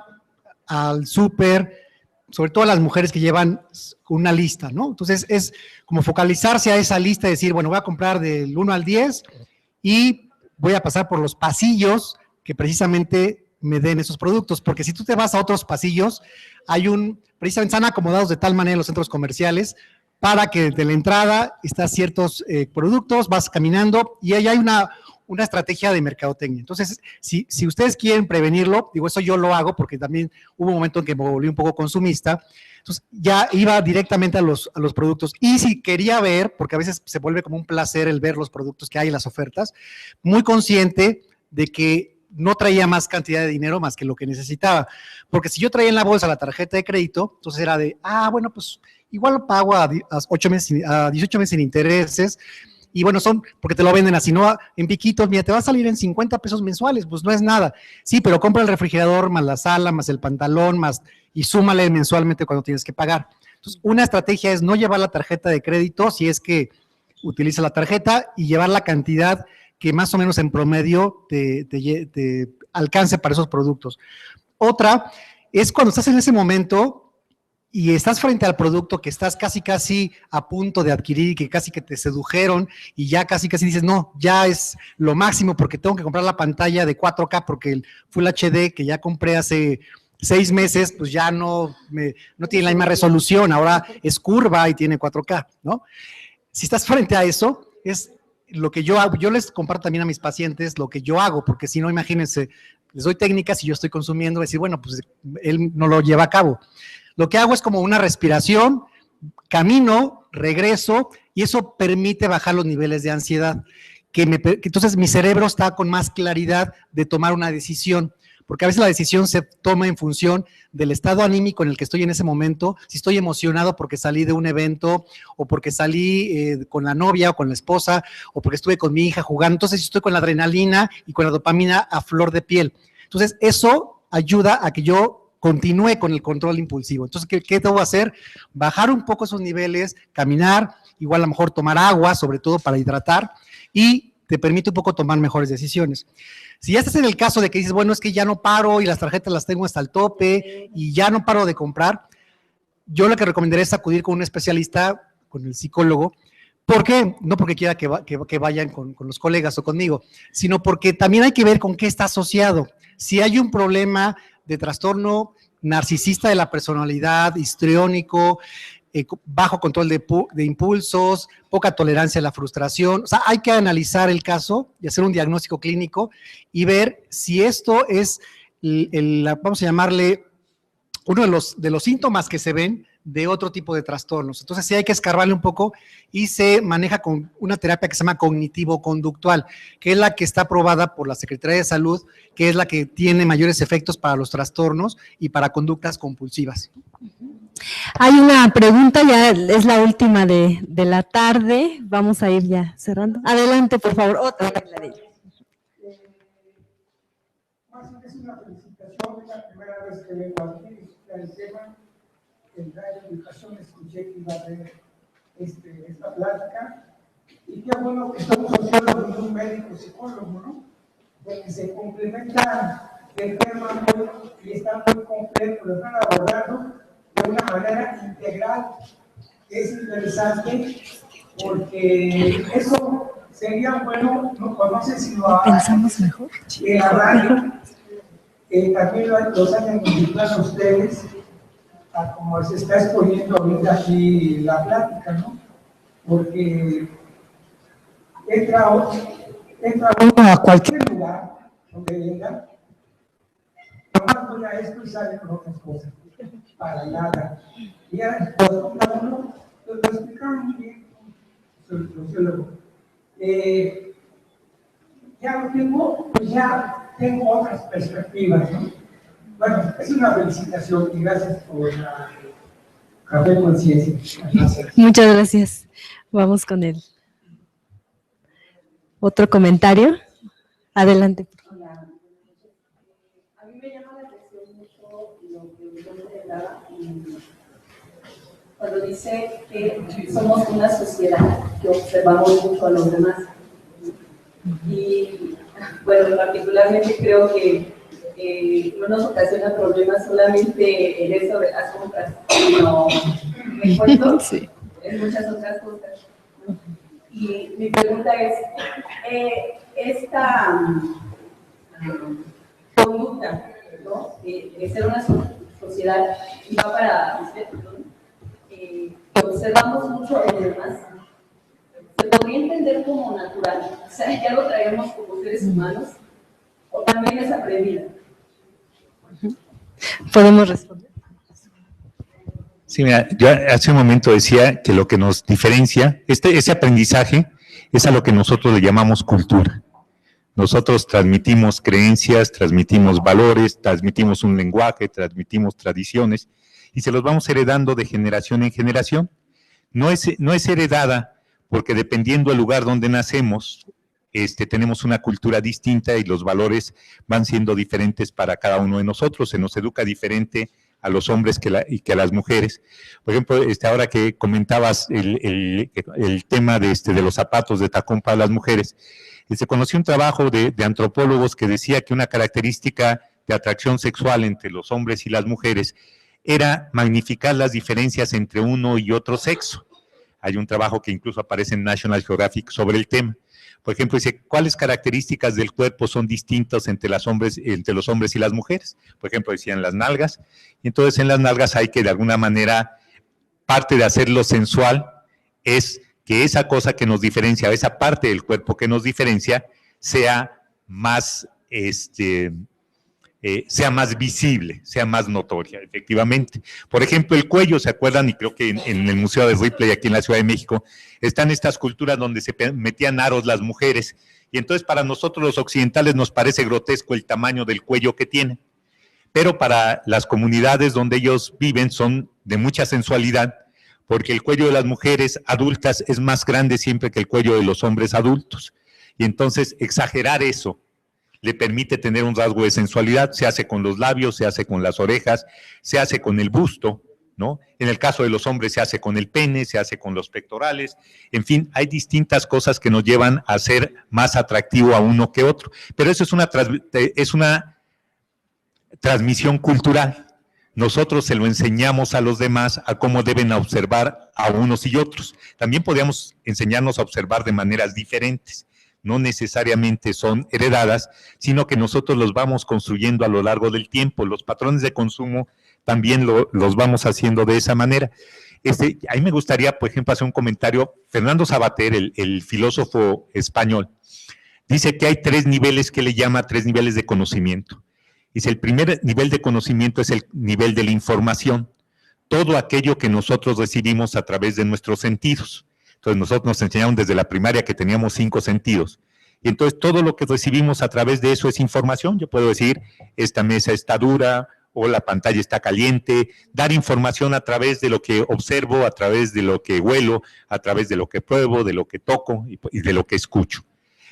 al súper, sobre todo las mujeres que llevan una lista, ¿no? Entonces, es como focalizarse a esa lista y decir, bueno, voy a comprar del 1 al 10 y voy a pasar por los pasillos que precisamente me den esos productos, porque si tú te vas a otros pasillos, precisamente están acomodados de tal manera en los centros comerciales para que de la entrada están ciertos productos, vas caminando y ahí hay una estrategia de mercadotecnia. Entonces, si ustedes quieren prevenirlo, digo, eso yo lo hago porque también hubo un momento en que me volví un poco consumista, entonces ya iba directamente a los productos y si quería ver, porque a veces se vuelve como un placer el ver los productos que hay en las ofertas, muy consciente de que no traía más cantidad de dinero más que lo que necesitaba, porque si yo traía en la bolsa la tarjeta de crédito, entonces era de, bueno, pues igual lo pago a 18 meses sin intereses, y bueno, porque te lo venden así, ¿no? En piquitos, mira, te va a salir en 50 pesos mensuales, pues no es nada. Sí, pero compra el refrigerador, más la sala, más el pantalón, y súmale mensualmente cuando tienes que pagar. Entonces, una estrategia es no llevar la tarjeta de crédito si es que utiliza la tarjeta y llevar la cantidad que más o menos en promedio te alcance para esos productos. Otra es cuando estás en ese momento y estás frente al producto que estás casi a punto de adquirir, que casi que te sedujeron y ya casi dices, no, ya es lo máximo porque tengo que comprar la pantalla de 4K porque el Full HD que ya compré hace 6 meses, pues ya no tiene la misma resolución, ahora es curva y tiene 4K, ¿no? Si estás frente a eso, es lo que yo hago. Yo les comparto también a mis pacientes lo que yo hago, porque si no, imagínense, les doy técnicas y yo estoy consumiendo, decir, bueno, pues él no lo lleva a cabo. Lo que hago es como una respiración, camino, regreso, y eso permite bajar los niveles de ansiedad. Entonces mi cerebro está con más claridad de tomar una decisión, porque a veces la decisión se toma en función del estado anímico en el que estoy en ese momento, si estoy emocionado porque salí de un evento, o porque salí con la novia o con la esposa, o porque estuve con mi hija jugando, entonces estoy con la adrenalina y con la dopamina a flor de piel. Entonces eso ayuda a que yo continúe con el control impulsivo. Entonces, ¿qué debo hacer? Bajar un poco esos niveles, caminar, igual a lo mejor tomar agua, sobre todo para hidratar, y te permite un poco tomar mejores decisiones. Si ya estás en el caso de que dices, bueno, es que ya no paro y las tarjetas las tengo hasta el tope y ya no paro de comprar, yo lo que recomendaría es acudir con un especialista, con el psicólogo. ¿Por qué? No porque quiera que vayan con los colegas o conmigo, sino porque también hay que ver con qué está asociado. Si hay un problema de trastorno narcisista de la personalidad, histriónico, bajo control de impulsos, poca tolerancia a la frustración. O sea, hay que analizar el caso y hacer un diagnóstico clínico y ver si esto es, vamos a llamarle, uno de los síntomas que se ven de otro tipo de trastornos. Entonces sí hay que escarbarle un poco y se maneja con una terapia que se llama cognitivo-conductual, que es la que está aprobada por la Secretaría de Salud, que es la que tiene mayores efectos para los trastornos y para conductas compulsivas. Hay una pregunta, ya es la última de la tarde, vamos a ir ya cerrando. Adelante, por favor, otra. Es una felicitación, es la primera vez que vengo aquí, el tema. En Radio Educación escuché que iba a haber esta plática y qué bueno que estamos haciendo con un médico psicólogo, ¿no? Porque se complementa el tema y está muy completo, lo están abordando de una manera integral. Es interesante porque eso sería bueno, no sé si lo pensamos mejor. En la radio, también los han invitado a ustedes, a como se está exponiendo ahorita aquí la plática, ¿no? Porque entra uno a cualquier lugar donde venga, nomás voy a esto y sale con otras cosas, para nada. Y ya, uno, lo explicaron muy bien, sociólogo. Ya lo tengo, pues ya tengo otras perspectivas, ¿no? Bueno, es una felicitación y gracias por la Café Conciencia. Gracias. Muchas gracias. Vamos con él. ¿Otro comentario? Adelante. Hola. A mí me llama la atención mucho lo que usted comentaba cuando dice que somos una sociedad que observamos mucho a los demás. Y bueno, particularmente creo que no nos ocasiona problemas solamente en eso de las compras, sino me cuento sí. En muchas otras cosas. Y mi pregunta es, esta conducta, ¿no? De ser una sociedad, y va para usted, ¿no? Observamos mucho en los demás, ¿se podría entender como natural? O sea, ya lo traemos como seres humanos, o también es aprendida. ¿Podemos responder? Sí, mira, yo hace un momento decía que lo que nos diferencia, ese aprendizaje, es a lo que nosotros le llamamos cultura. Nosotros transmitimos creencias, transmitimos valores, transmitimos un lenguaje, transmitimos tradiciones, y se los vamos heredando de generación en generación. No es heredada porque dependiendo del lugar donde nacemos, tenemos una cultura distinta y los valores van siendo diferentes para cada uno de nosotros. Se nos educa diferente a los hombres que a las mujeres. Por ejemplo, ahora que comentabas el tema de los zapatos de tacón para las mujeres, Conocí un trabajo de antropólogos que decía que una característica de atracción sexual entre los hombres y las mujeres era magnificar las diferencias entre uno y otro sexo. Hay un trabajo que incluso aparece en National Geographic sobre el tema. Por ejemplo, dice, ¿cuáles características del cuerpo son distintas entre los hombres y las mujeres? Por ejemplo, decían las nalgas. Y entonces en las nalgas hay que de alguna manera, parte de hacerlo sensual es que esa cosa que nos diferencia, esa parte del cuerpo que nos diferencia, sea más visible, sea más notoria, efectivamente. Por ejemplo, el cuello, ¿se acuerdan? Y creo que en el Museo de Ripley, aquí en la Ciudad de México, están estas culturas donde se metían aros las mujeres, y entonces para nosotros los occidentales nos parece grotesco el tamaño del cuello que tienen, pero para las comunidades donde ellos viven son de mucha sensualidad, porque el cuello de las mujeres adultas es más grande siempre que el cuello de los hombres adultos, y entonces exagerar eso le permite tener un rasgo de sensualidad, se hace con los labios, se hace con las orejas, se hace con el busto, ¿no? En el caso de los hombres se hace con el pene, se hace con los pectorales, en fin, hay distintas cosas que nos llevan a ser más atractivo a uno que otro, pero eso es una transmisión cultural. Nosotros se lo enseñamos a los demás a cómo deben observar a unos y otros. También podríamos enseñarnos a observar de maneras diferentes. No necesariamente son heredadas, sino que nosotros los vamos construyendo a lo largo del tiempo. Los patrones de consumo también los vamos haciendo de esa manera. Ahí me gustaría, por ejemplo, hacer un comentario. Fernando Savater, el filósofo español, dice que hay 3 niveles que le llama 3 niveles de conocimiento. Dice, el primer nivel de conocimiento es el nivel de la información, todo aquello que nosotros recibimos a través de nuestros sentidos. Entonces nosotros nos enseñaron desde la primaria que teníamos 5 sentidos. Y entonces todo lo que recibimos a través de eso es información. Yo puedo decir, esta mesa está dura, o la pantalla está caliente, dar información a través de lo que observo, a través de lo que huelo, a través de lo que pruebo, de lo que toco y de lo que escucho.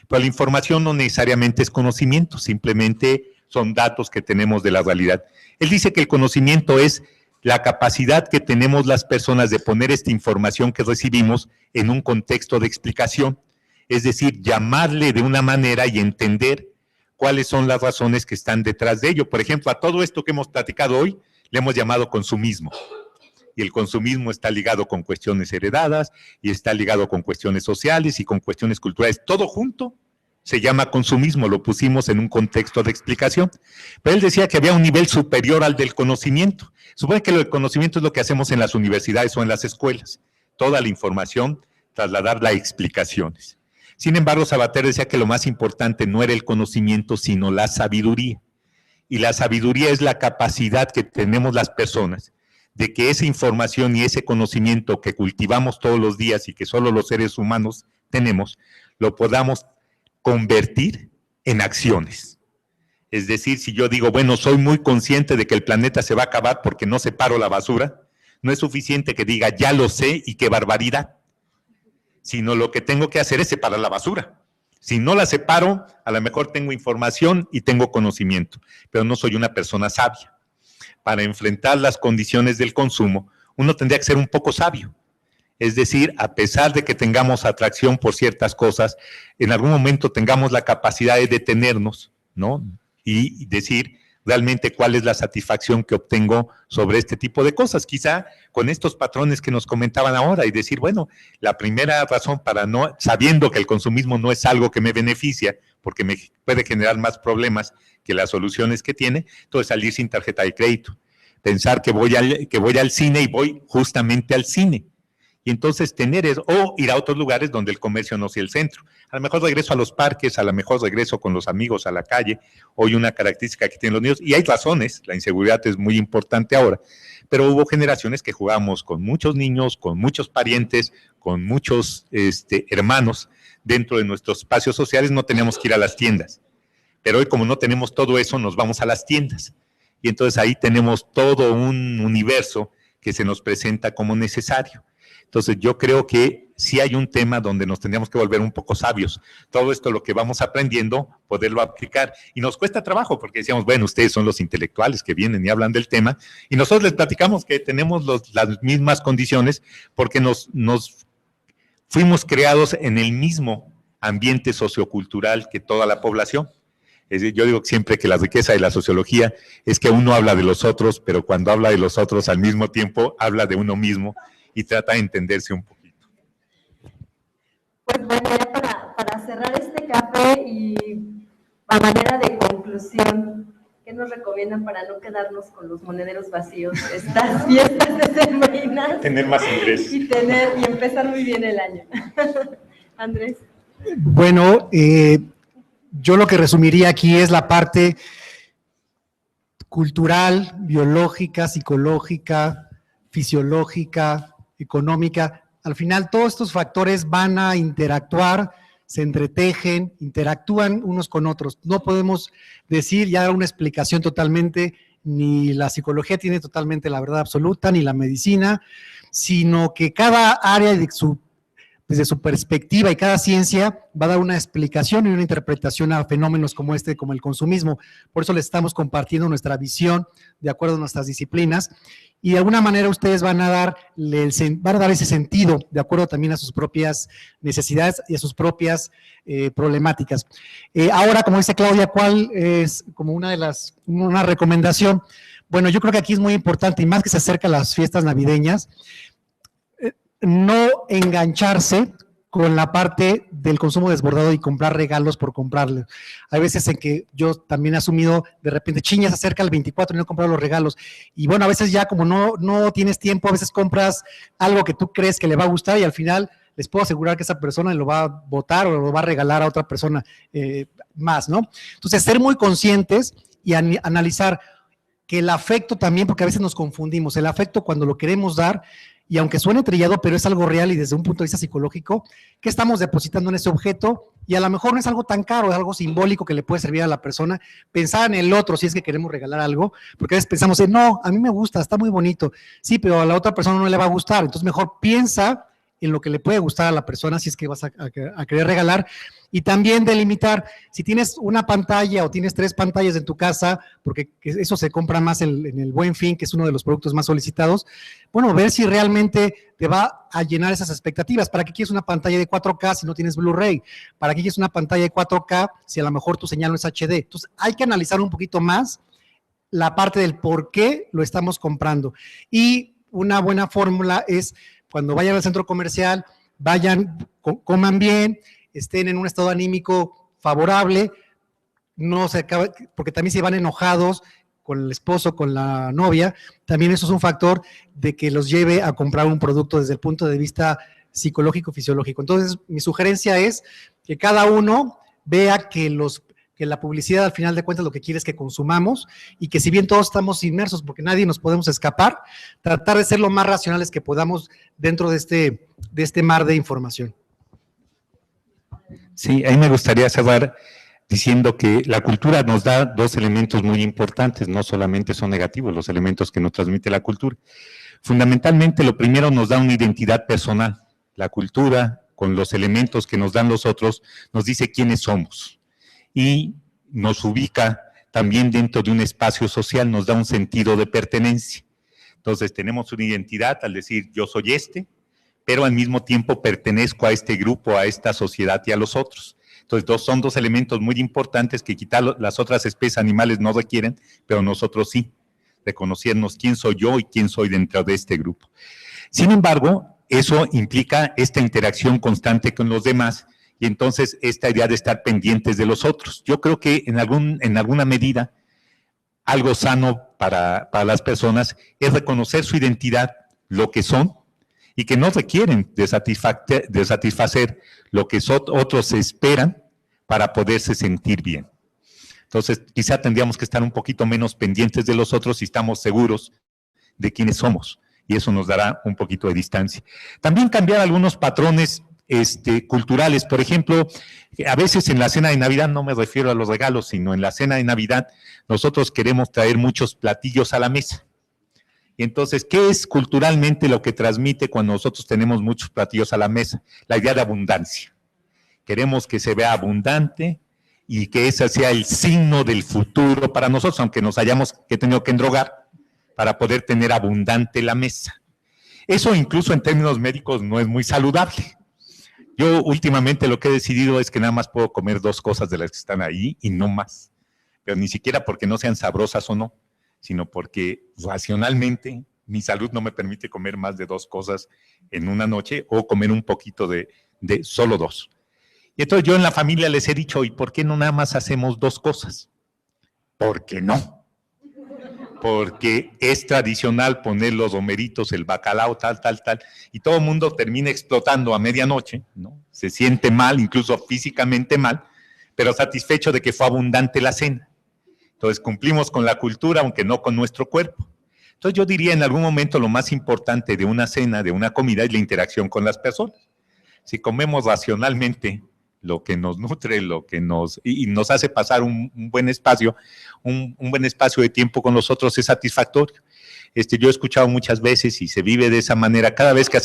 Pero la información no necesariamente es conocimiento, simplemente son datos que tenemos de la realidad. Él dice que el conocimiento es la capacidad que tenemos las personas de poner esta información que recibimos en un contexto de explicación, es decir, llamarle de una manera y entender cuáles son las razones que están detrás de ello. Por ejemplo, a todo esto que hemos platicado hoy le hemos llamado consumismo, y el consumismo está ligado con cuestiones heredadas, y está ligado con cuestiones sociales y con cuestiones culturales, todo junto se llama consumismo, lo pusimos en un contexto de explicación. Pero él decía que había un nivel superior al del conocimiento. Supone que el conocimiento es lo que hacemos en las universidades o en las escuelas, toda la información, trasladarla a explicaciones. Sin embargo, Savater decía que lo más importante no era el conocimiento, sino la sabiduría. Y la sabiduría es la capacidad que tenemos las personas de que esa información y ese conocimiento que cultivamos todos los días y que solo los seres humanos tenemos, lo podamos convertir en acciones. Es decir, si yo digo, bueno, soy muy consciente de que el planeta se va a acabar porque no separo la basura, no es suficiente que diga, ya lo sé y qué barbaridad, sino lo que tengo que hacer es separar la basura. Si no la separo, a lo mejor tengo información y tengo conocimiento, pero no soy una persona sabia. Para enfrentar las condiciones del consumo, uno tendría que ser un poco sabio. Es decir, a pesar de que tengamos atracción por ciertas cosas, en algún momento tengamos la capacidad de detenernos, ¿no? Y decir realmente cuál es la satisfacción que obtengo sobre este tipo de cosas. Quizá con estos patrones que nos comentaban ahora y decir, bueno, la primera razón para no, sabiendo que el consumismo no es algo que me beneficia, porque me puede generar más problemas que las soluciones que tiene, entonces salir sin tarjeta de crédito. Pensar que voy al cine y voy justamente al cine. Y entonces tener eso, o ir a otros lugares donde el comercio no sea el centro. A lo mejor regreso a los parques, a lo mejor regreso con los amigos a la calle. Hoy una característica que tienen los niños, y hay razones, la inseguridad es muy importante ahora, pero hubo generaciones que jugábamos con muchos niños, con muchos parientes, con muchos hermanos dentro de nuestros espacios sociales, no teníamos que ir a las tiendas. Pero hoy, como no tenemos todo eso, nos vamos a las tiendas. Y entonces ahí tenemos todo un universo que se nos presenta como necesario. Entonces yo creo que sí hay un tema donde nos tendríamos que volver un poco sabios. Todo esto, lo que vamos aprendiendo, poderlo aplicar. Y nos cuesta trabajo porque decíamos, bueno, ustedes son los intelectuales que vienen y hablan del tema, y nosotros les platicamos que tenemos las mismas condiciones porque nos fuimos creados en el mismo ambiente sociocultural que toda la población. Es decir, yo digo siempre que la riqueza de la sociología es que uno habla de los otros, pero cuando habla de los otros al mismo tiempo habla de uno mismo y trata de entenderse un poquito. Pues bueno, ya para cerrar este café y a manera de conclusión, ¿qué nos recomiendan para no quedarnos con los monederos vacíos estas fiestas decembrinas? Tener más ingresos. Y empezar muy bien el año. Andrés. Bueno, yo lo que resumiría aquí es la parte cultural, biológica, psicológica, fisiológica, económica. Al final todos estos factores van a interactuar, se entretejen, interactúan unos con otros. No podemos decir ya dar una explicación totalmente, ni la psicología tiene totalmente la verdad absoluta, ni la medicina, sino que cada área desde su perspectiva y cada ciencia va a dar una explicación y una interpretación a fenómenos como como el consumismo. Por eso les estamos compartiendo nuestra visión de acuerdo a nuestras disciplinas y de alguna manera ustedes van a dar ese sentido de acuerdo también a sus propias necesidades y a sus propias problemáticas. Ahora, como dice Claudia, ¿cuál es como una recomendación? Bueno, yo creo que aquí es muy importante y más que se acercan las fiestas navideñas, no engancharse con la parte del consumo desbordado y comprar regalos por comprarle. Hay veces en que yo también he asumido de repente, ya se acerca el 24 y no he comprado los regalos. Y bueno, a veces ya como no tienes tiempo, a veces compras algo que tú crees que le va a gustar y al final les puedo asegurar que esa persona lo va a botar o lo va a regalar a otra persona más, ¿no? Entonces, ser muy conscientes y analizar que el afecto también, porque a veces nos confundimos, el afecto cuando lo queremos dar, y aunque suene trillado, pero es algo real y desde un punto de vista psicológico, que estamos depositando en ese objeto y a lo mejor no es algo tan caro, es algo simbólico que le puede servir a la persona. Pensar en el otro si es que queremos regalar algo, porque a veces pensamos, no, a mí me gusta, está muy bonito, sí, pero a la otra persona no le va a gustar, entonces mejor piensa en lo que le puede gustar a la persona si es que vas a querer regalar, y también delimitar, si tienes una pantalla o tienes 3 pantallas en tu casa, porque eso se compra más en el Buen Fin, que es uno de los productos más solicitados, bueno, ver si realmente te va a llenar esas expectativas. ¿Para qué quieres una pantalla de 4K si no tienes Blu-ray? ¿Para qué quieres una pantalla de 4K si a lo mejor tu señal no es HD? Entonces, hay que analizar un poquito más la parte del por qué lo estamos comprando. Y una buena fórmula es, cuando vayan al centro comercial, vayan, coman bien, estén en un estado anímico favorable, porque también si van enojados con el esposo, con la novia, también eso es un factor de que los lleve a comprar un producto desde el punto de vista psicológico, fisiológico. Entonces, mi sugerencia es que cada uno vea que la publicidad al final de cuentas lo que quiere es que consumamos y que si bien todos estamos inmersos porque nadie nos podemos escapar, tratar de ser lo más racionales que podamos dentro de este mar de información. Sí, a mí me gustaría cerrar diciendo que la cultura nos da 2 elementos muy importantes, no solamente son negativos los elementos que nos transmite la cultura. Fundamentalmente, lo primero nos da una identidad personal. La cultura, con los elementos que nos dan los otros, nos dice quiénes somos y nos ubica también dentro de un espacio social, nos da un sentido de pertenencia. Entonces, tenemos una identidad al decir yo soy pero al mismo tiempo pertenezco a este grupo, a esta sociedad y a los otros. Entonces, son 2 elementos muy importantes que quizá las otras especies animales no requieren, pero nosotros sí, reconocernos quién soy yo y quién soy dentro de este grupo. Sin embargo, eso implica esta interacción constante con los demás y entonces esta idea de estar pendientes de los otros. Yo creo que en alguna medida, algo sano para las personas es reconocer su identidad, lo que son, y que no requieren de satisfacer lo que otros esperan para poderse sentir bien. Entonces, quizá tendríamos que estar un poquito menos pendientes de los otros si estamos seguros de quiénes somos, y eso nos dará un poquito de distancia. También cambiar algunos patrones culturales, por ejemplo, a veces en la cena de Navidad, no me refiero a los regalos, sino en la cena de Navidad, nosotros queremos traer muchos platillos a la mesa. Y entonces, ¿qué es culturalmente lo que transmite cuando nosotros tenemos muchos platillos a la mesa? La idea de abundancia. Queremos que se vea abundante y que ese sea el signo del futuro para nosotros, aunque nos hayamos tenido que endrogar para poder tener abundante la mesa. Eso incluso en términos médicos no es muy saludable. Yo últimamente lo que he decidido es que nada más puedo comer 2 cosas de las que están ahí y no más. Pero ni siquiera porque no sean sabrosas o no, sino porque racionalmente mi salud no me permite comer más de 2 cosas en una noche o comer un poquito de solo 2. Y entonces yo en la familia les he dicho, ¿y por qué no nada más hacemos 2 cosas? ¿Por qué no? Porque es tradicional poner los romeritos, el bacalao, tal, y todo el mundo termina explotando a medianoche, ¿no? Se siente mal, incluso físicamente mal, pero satisfecho de que fue abundante la cena. Entonces cumplimos con la cultura, aunque no con nuestro cuerpo. Entonces yo diría en algún momento lo más importante de una cena, de una comida, es la interacción con las personas. Si comemos racionalmente lo que nos nutre, lo que nos hace pasar un buen espacio, un buen espacio de tiempo con los otros es satisfactorio. Yo he escuchado muchas veces y se vive de esa manera, cada vez que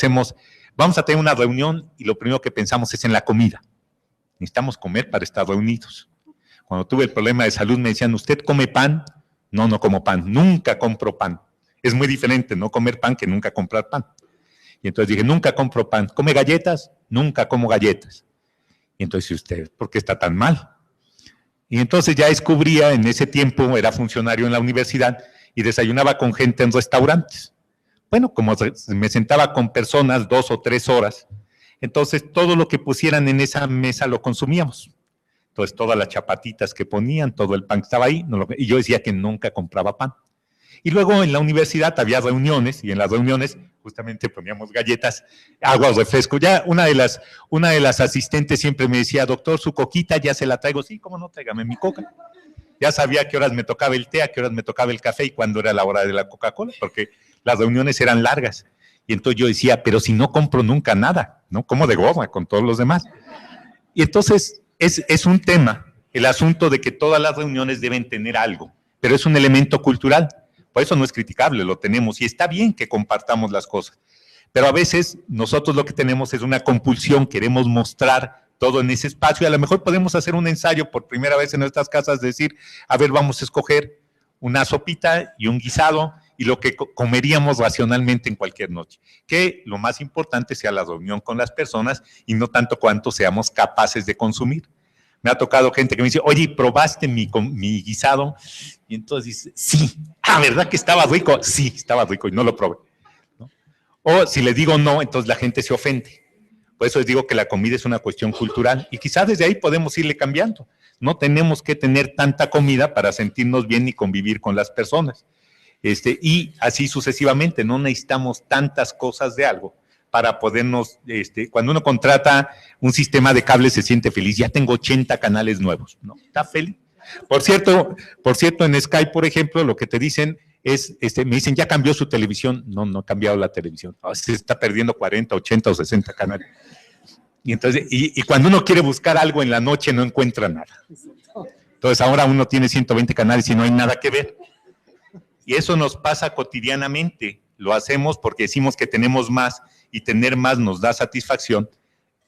vamos a tener una reunión y lo primero que pensamos es en la comida. Necesitamos comer para estar reunidos. Cuando tuve el problema de salud me decían, ¿usted come pan? No, no como pan, nunca compro pan. Es muy diferente no comer pan que nunca comprar pan. Y entonces dije, nunca compro pan. ¿Come galletas? Nunca como galletas. Y entonces, ¿usted por qué está tan mal? Y entonces ya descubría, en ese tiempo era funcionario en la universidad y desayunaba con gente en restaurantes. Bueno, como me sentaba con personas 2 o 3 horas, entonces todo lo que pusieran en esa mesa lo consumíamos. Entonces todas las chapatitas que ponían, todo el pan que estaba ahí, y yo decía que nunca compraba pan. Y luego en la universidad había reuniones, y en las reuniones justamente poníamos galletas, agua o refresco. Ya una de las asistentes siempre me decía, doctor, su coquita ya se la traigo. Sí, ¿cómo no? Tráigame mi coca. Ya sabía a qué horas me tocaba el té, a qué horas me tocaba el café y cuándo era la hora de la Coca-Cola, porque las reuniones eran largas. Y entonces yo decía, pero si no compro nunca nada, ¿no? Como de goma con todos los demás. Y entonces es un tema, el asunto de que todas las reuniones deben tener algo, pero es un elemento cultural. Por eso no es criticable, lo tenemos y está bien que compartamos las cosas. Pero a veces nosotros lo que tenemos es una compulsión, queremos mostrar todo en ese espacio y a lo mejor podemos hacer un ensayo por primera vez en nuestras casas, decir, a ver, vamos a escoger una sopita y un guisado y lo que comeríamos racionalmente en cualquier noche. Que lo más importante sea la reunión con las personas y no tanto cuánto seamos capaces de consumir. Me ha tocado gente que me dice, oye, ¿probaste mi guisado? Y entonces dice, sí. Ah, ¿verdad que estaba rico? Sí, estaba rico y no lo probé, ¿no? O si les digo no, entonces la gente se ofende. Por eso les digo que la comida es una cuestión cultural y quizás desde ahí podemos irle cambiando. No tenemos que tener tanta comida para sentirnos bien y convivir con las personas. Y así sucesivamente, no necesitamos tantas cosas de algo para podernos, cuando uno contrata un sistema de cable se siente feliz, ya tengo 80 canales nuevos, ¿no? Está feliz. Por cierto, en Sky, por ejemplo, lo que te dicen es, me dicen, ¿ya cambió su televisión? No, no ha cambiado la televisión. Se está perdiendo 40, 80 o 60 canales. Y entonces, y cuando uno quiere buscar algo en la noche no encuentra nada. Entonces ahora uno tiene 120 canales y no hay nada que ver. Y eso nos pasa cotidianamente. Lo hacemos porque decimos que tenemos más y tener más nos da satisfacción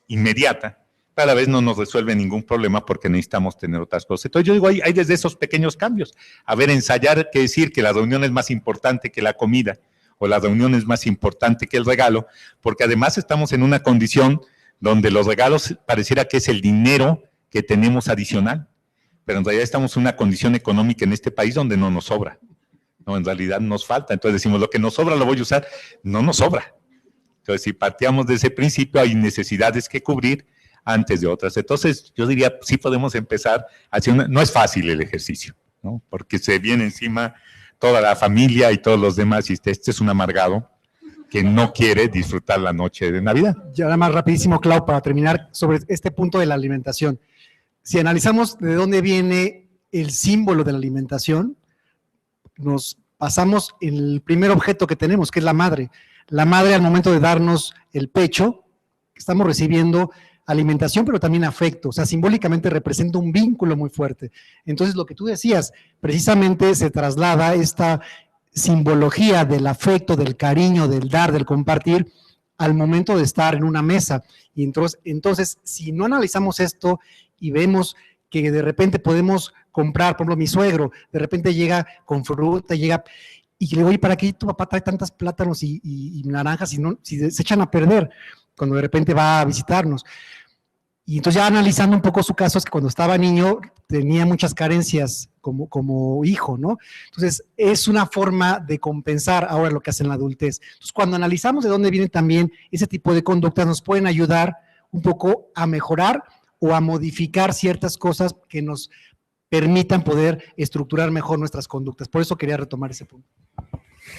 inmediata, pero a la vez no nos resuelve ningún problema porque necesitamos tener otras cosas. Entonces yo digo, hay desde esos pequeños cambios. A ver, ensayar, que decir que la reunión es más importante que la comida, o la reunión es más importante que el regalo, porque además estamos en una condición donde los regalos pareciera que es el dinero que tenemos adicional, pero en realidad estamos en una condición económica en este país donde no nos sobra. No, en realidad nos falta. Entonces decimos, lo que nos sobra lo voy a usar. No nos sobra. Entonces, si partíamos de ese principio, hay necesidades que cubrir antes de otras. Entonces, yo diría, sí podemos empezar haciendo, no es fácil el ejercicio, ¿no? Porque se viene encima toda la familia y todos los demás, y este es un amargado que no quiere disfrutar la noche de Navidad. Ya nada más rapidísimo, Clau, para terminar sobre este punto de la alimentación. Si analizamos de dónde viene el símbolo de la alimentación, nos pasamos el primer objeto que tenemos, que es la madre. La madre, al momento de darnos el pecho, estamos recibiendo alimentación, pero también afecto. O sea, simbólicamente representa un vínculo muy fuerte. Entonces, lo que tú decías, precisamente se traslada esta simbología del afecto, del cariño, del dar, del compartir, al momento de estar en una mesa. Y entonces, si no analizamos esto y vemos que de repente podemos comprar, por ejemplo, mi suegro, de repente llega con fruta, llega y le digo, oye, ¿para qué tu papá trae tantos plátanos y naranjas si se echan a perder cuando de repente va a visitarnos? Y entonces ya analizando un poco su caso, es que cuando estaba niño tenía muchas carencias como hijo, ¿no? Entonces es una forma de compensar ahora lo que hace en la adultez. Entonces cuando analizamos de dónde vienen también ese tipo de conductas, nos pueden ayudar un poco a mejorar o a modificar ciertas cosas que nos permitan poder estructurar mejor nuestras conductas. Por eso quería retomar ese punto.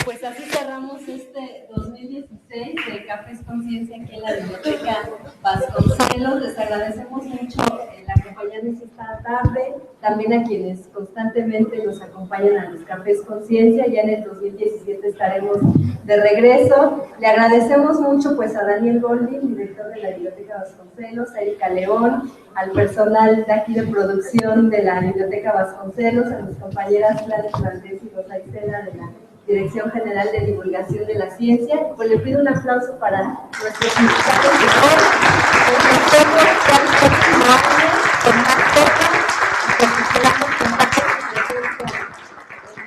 Pues así cerramos este 2016 de Cafés Conciencia aquí en la Biblioteca Vasconcelos. Les agradecemos mucho el acompañarnos esta tarde, también a quienes constantemente nos acompañan a los Cafés Conciencia. Ya en el 2017 estaremos de regreso. Le agradecemos mucho pues a Daniel Golding, director de la Biblioteca Vasconcelos, a Erika León, al personal de aquí de producción de la Biblioteca Vasconcelos, a mis compañeras Gladys Valdés y Rosa Isela de la Dirección General de Divulgación de la Ciencia. Pues le pido un aplauso para nuestros invitados de hoy. Nos vemos ya el próximo año con más temas y pues esperamos contactos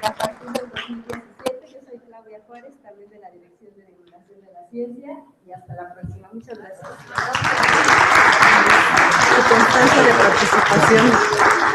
a partir del 2017. Yo soy Claudia Juárez, también de la Dirección de Divulgación de la Ciencia, y hasta la próxima. Muchas gracias. Su constancia de participación.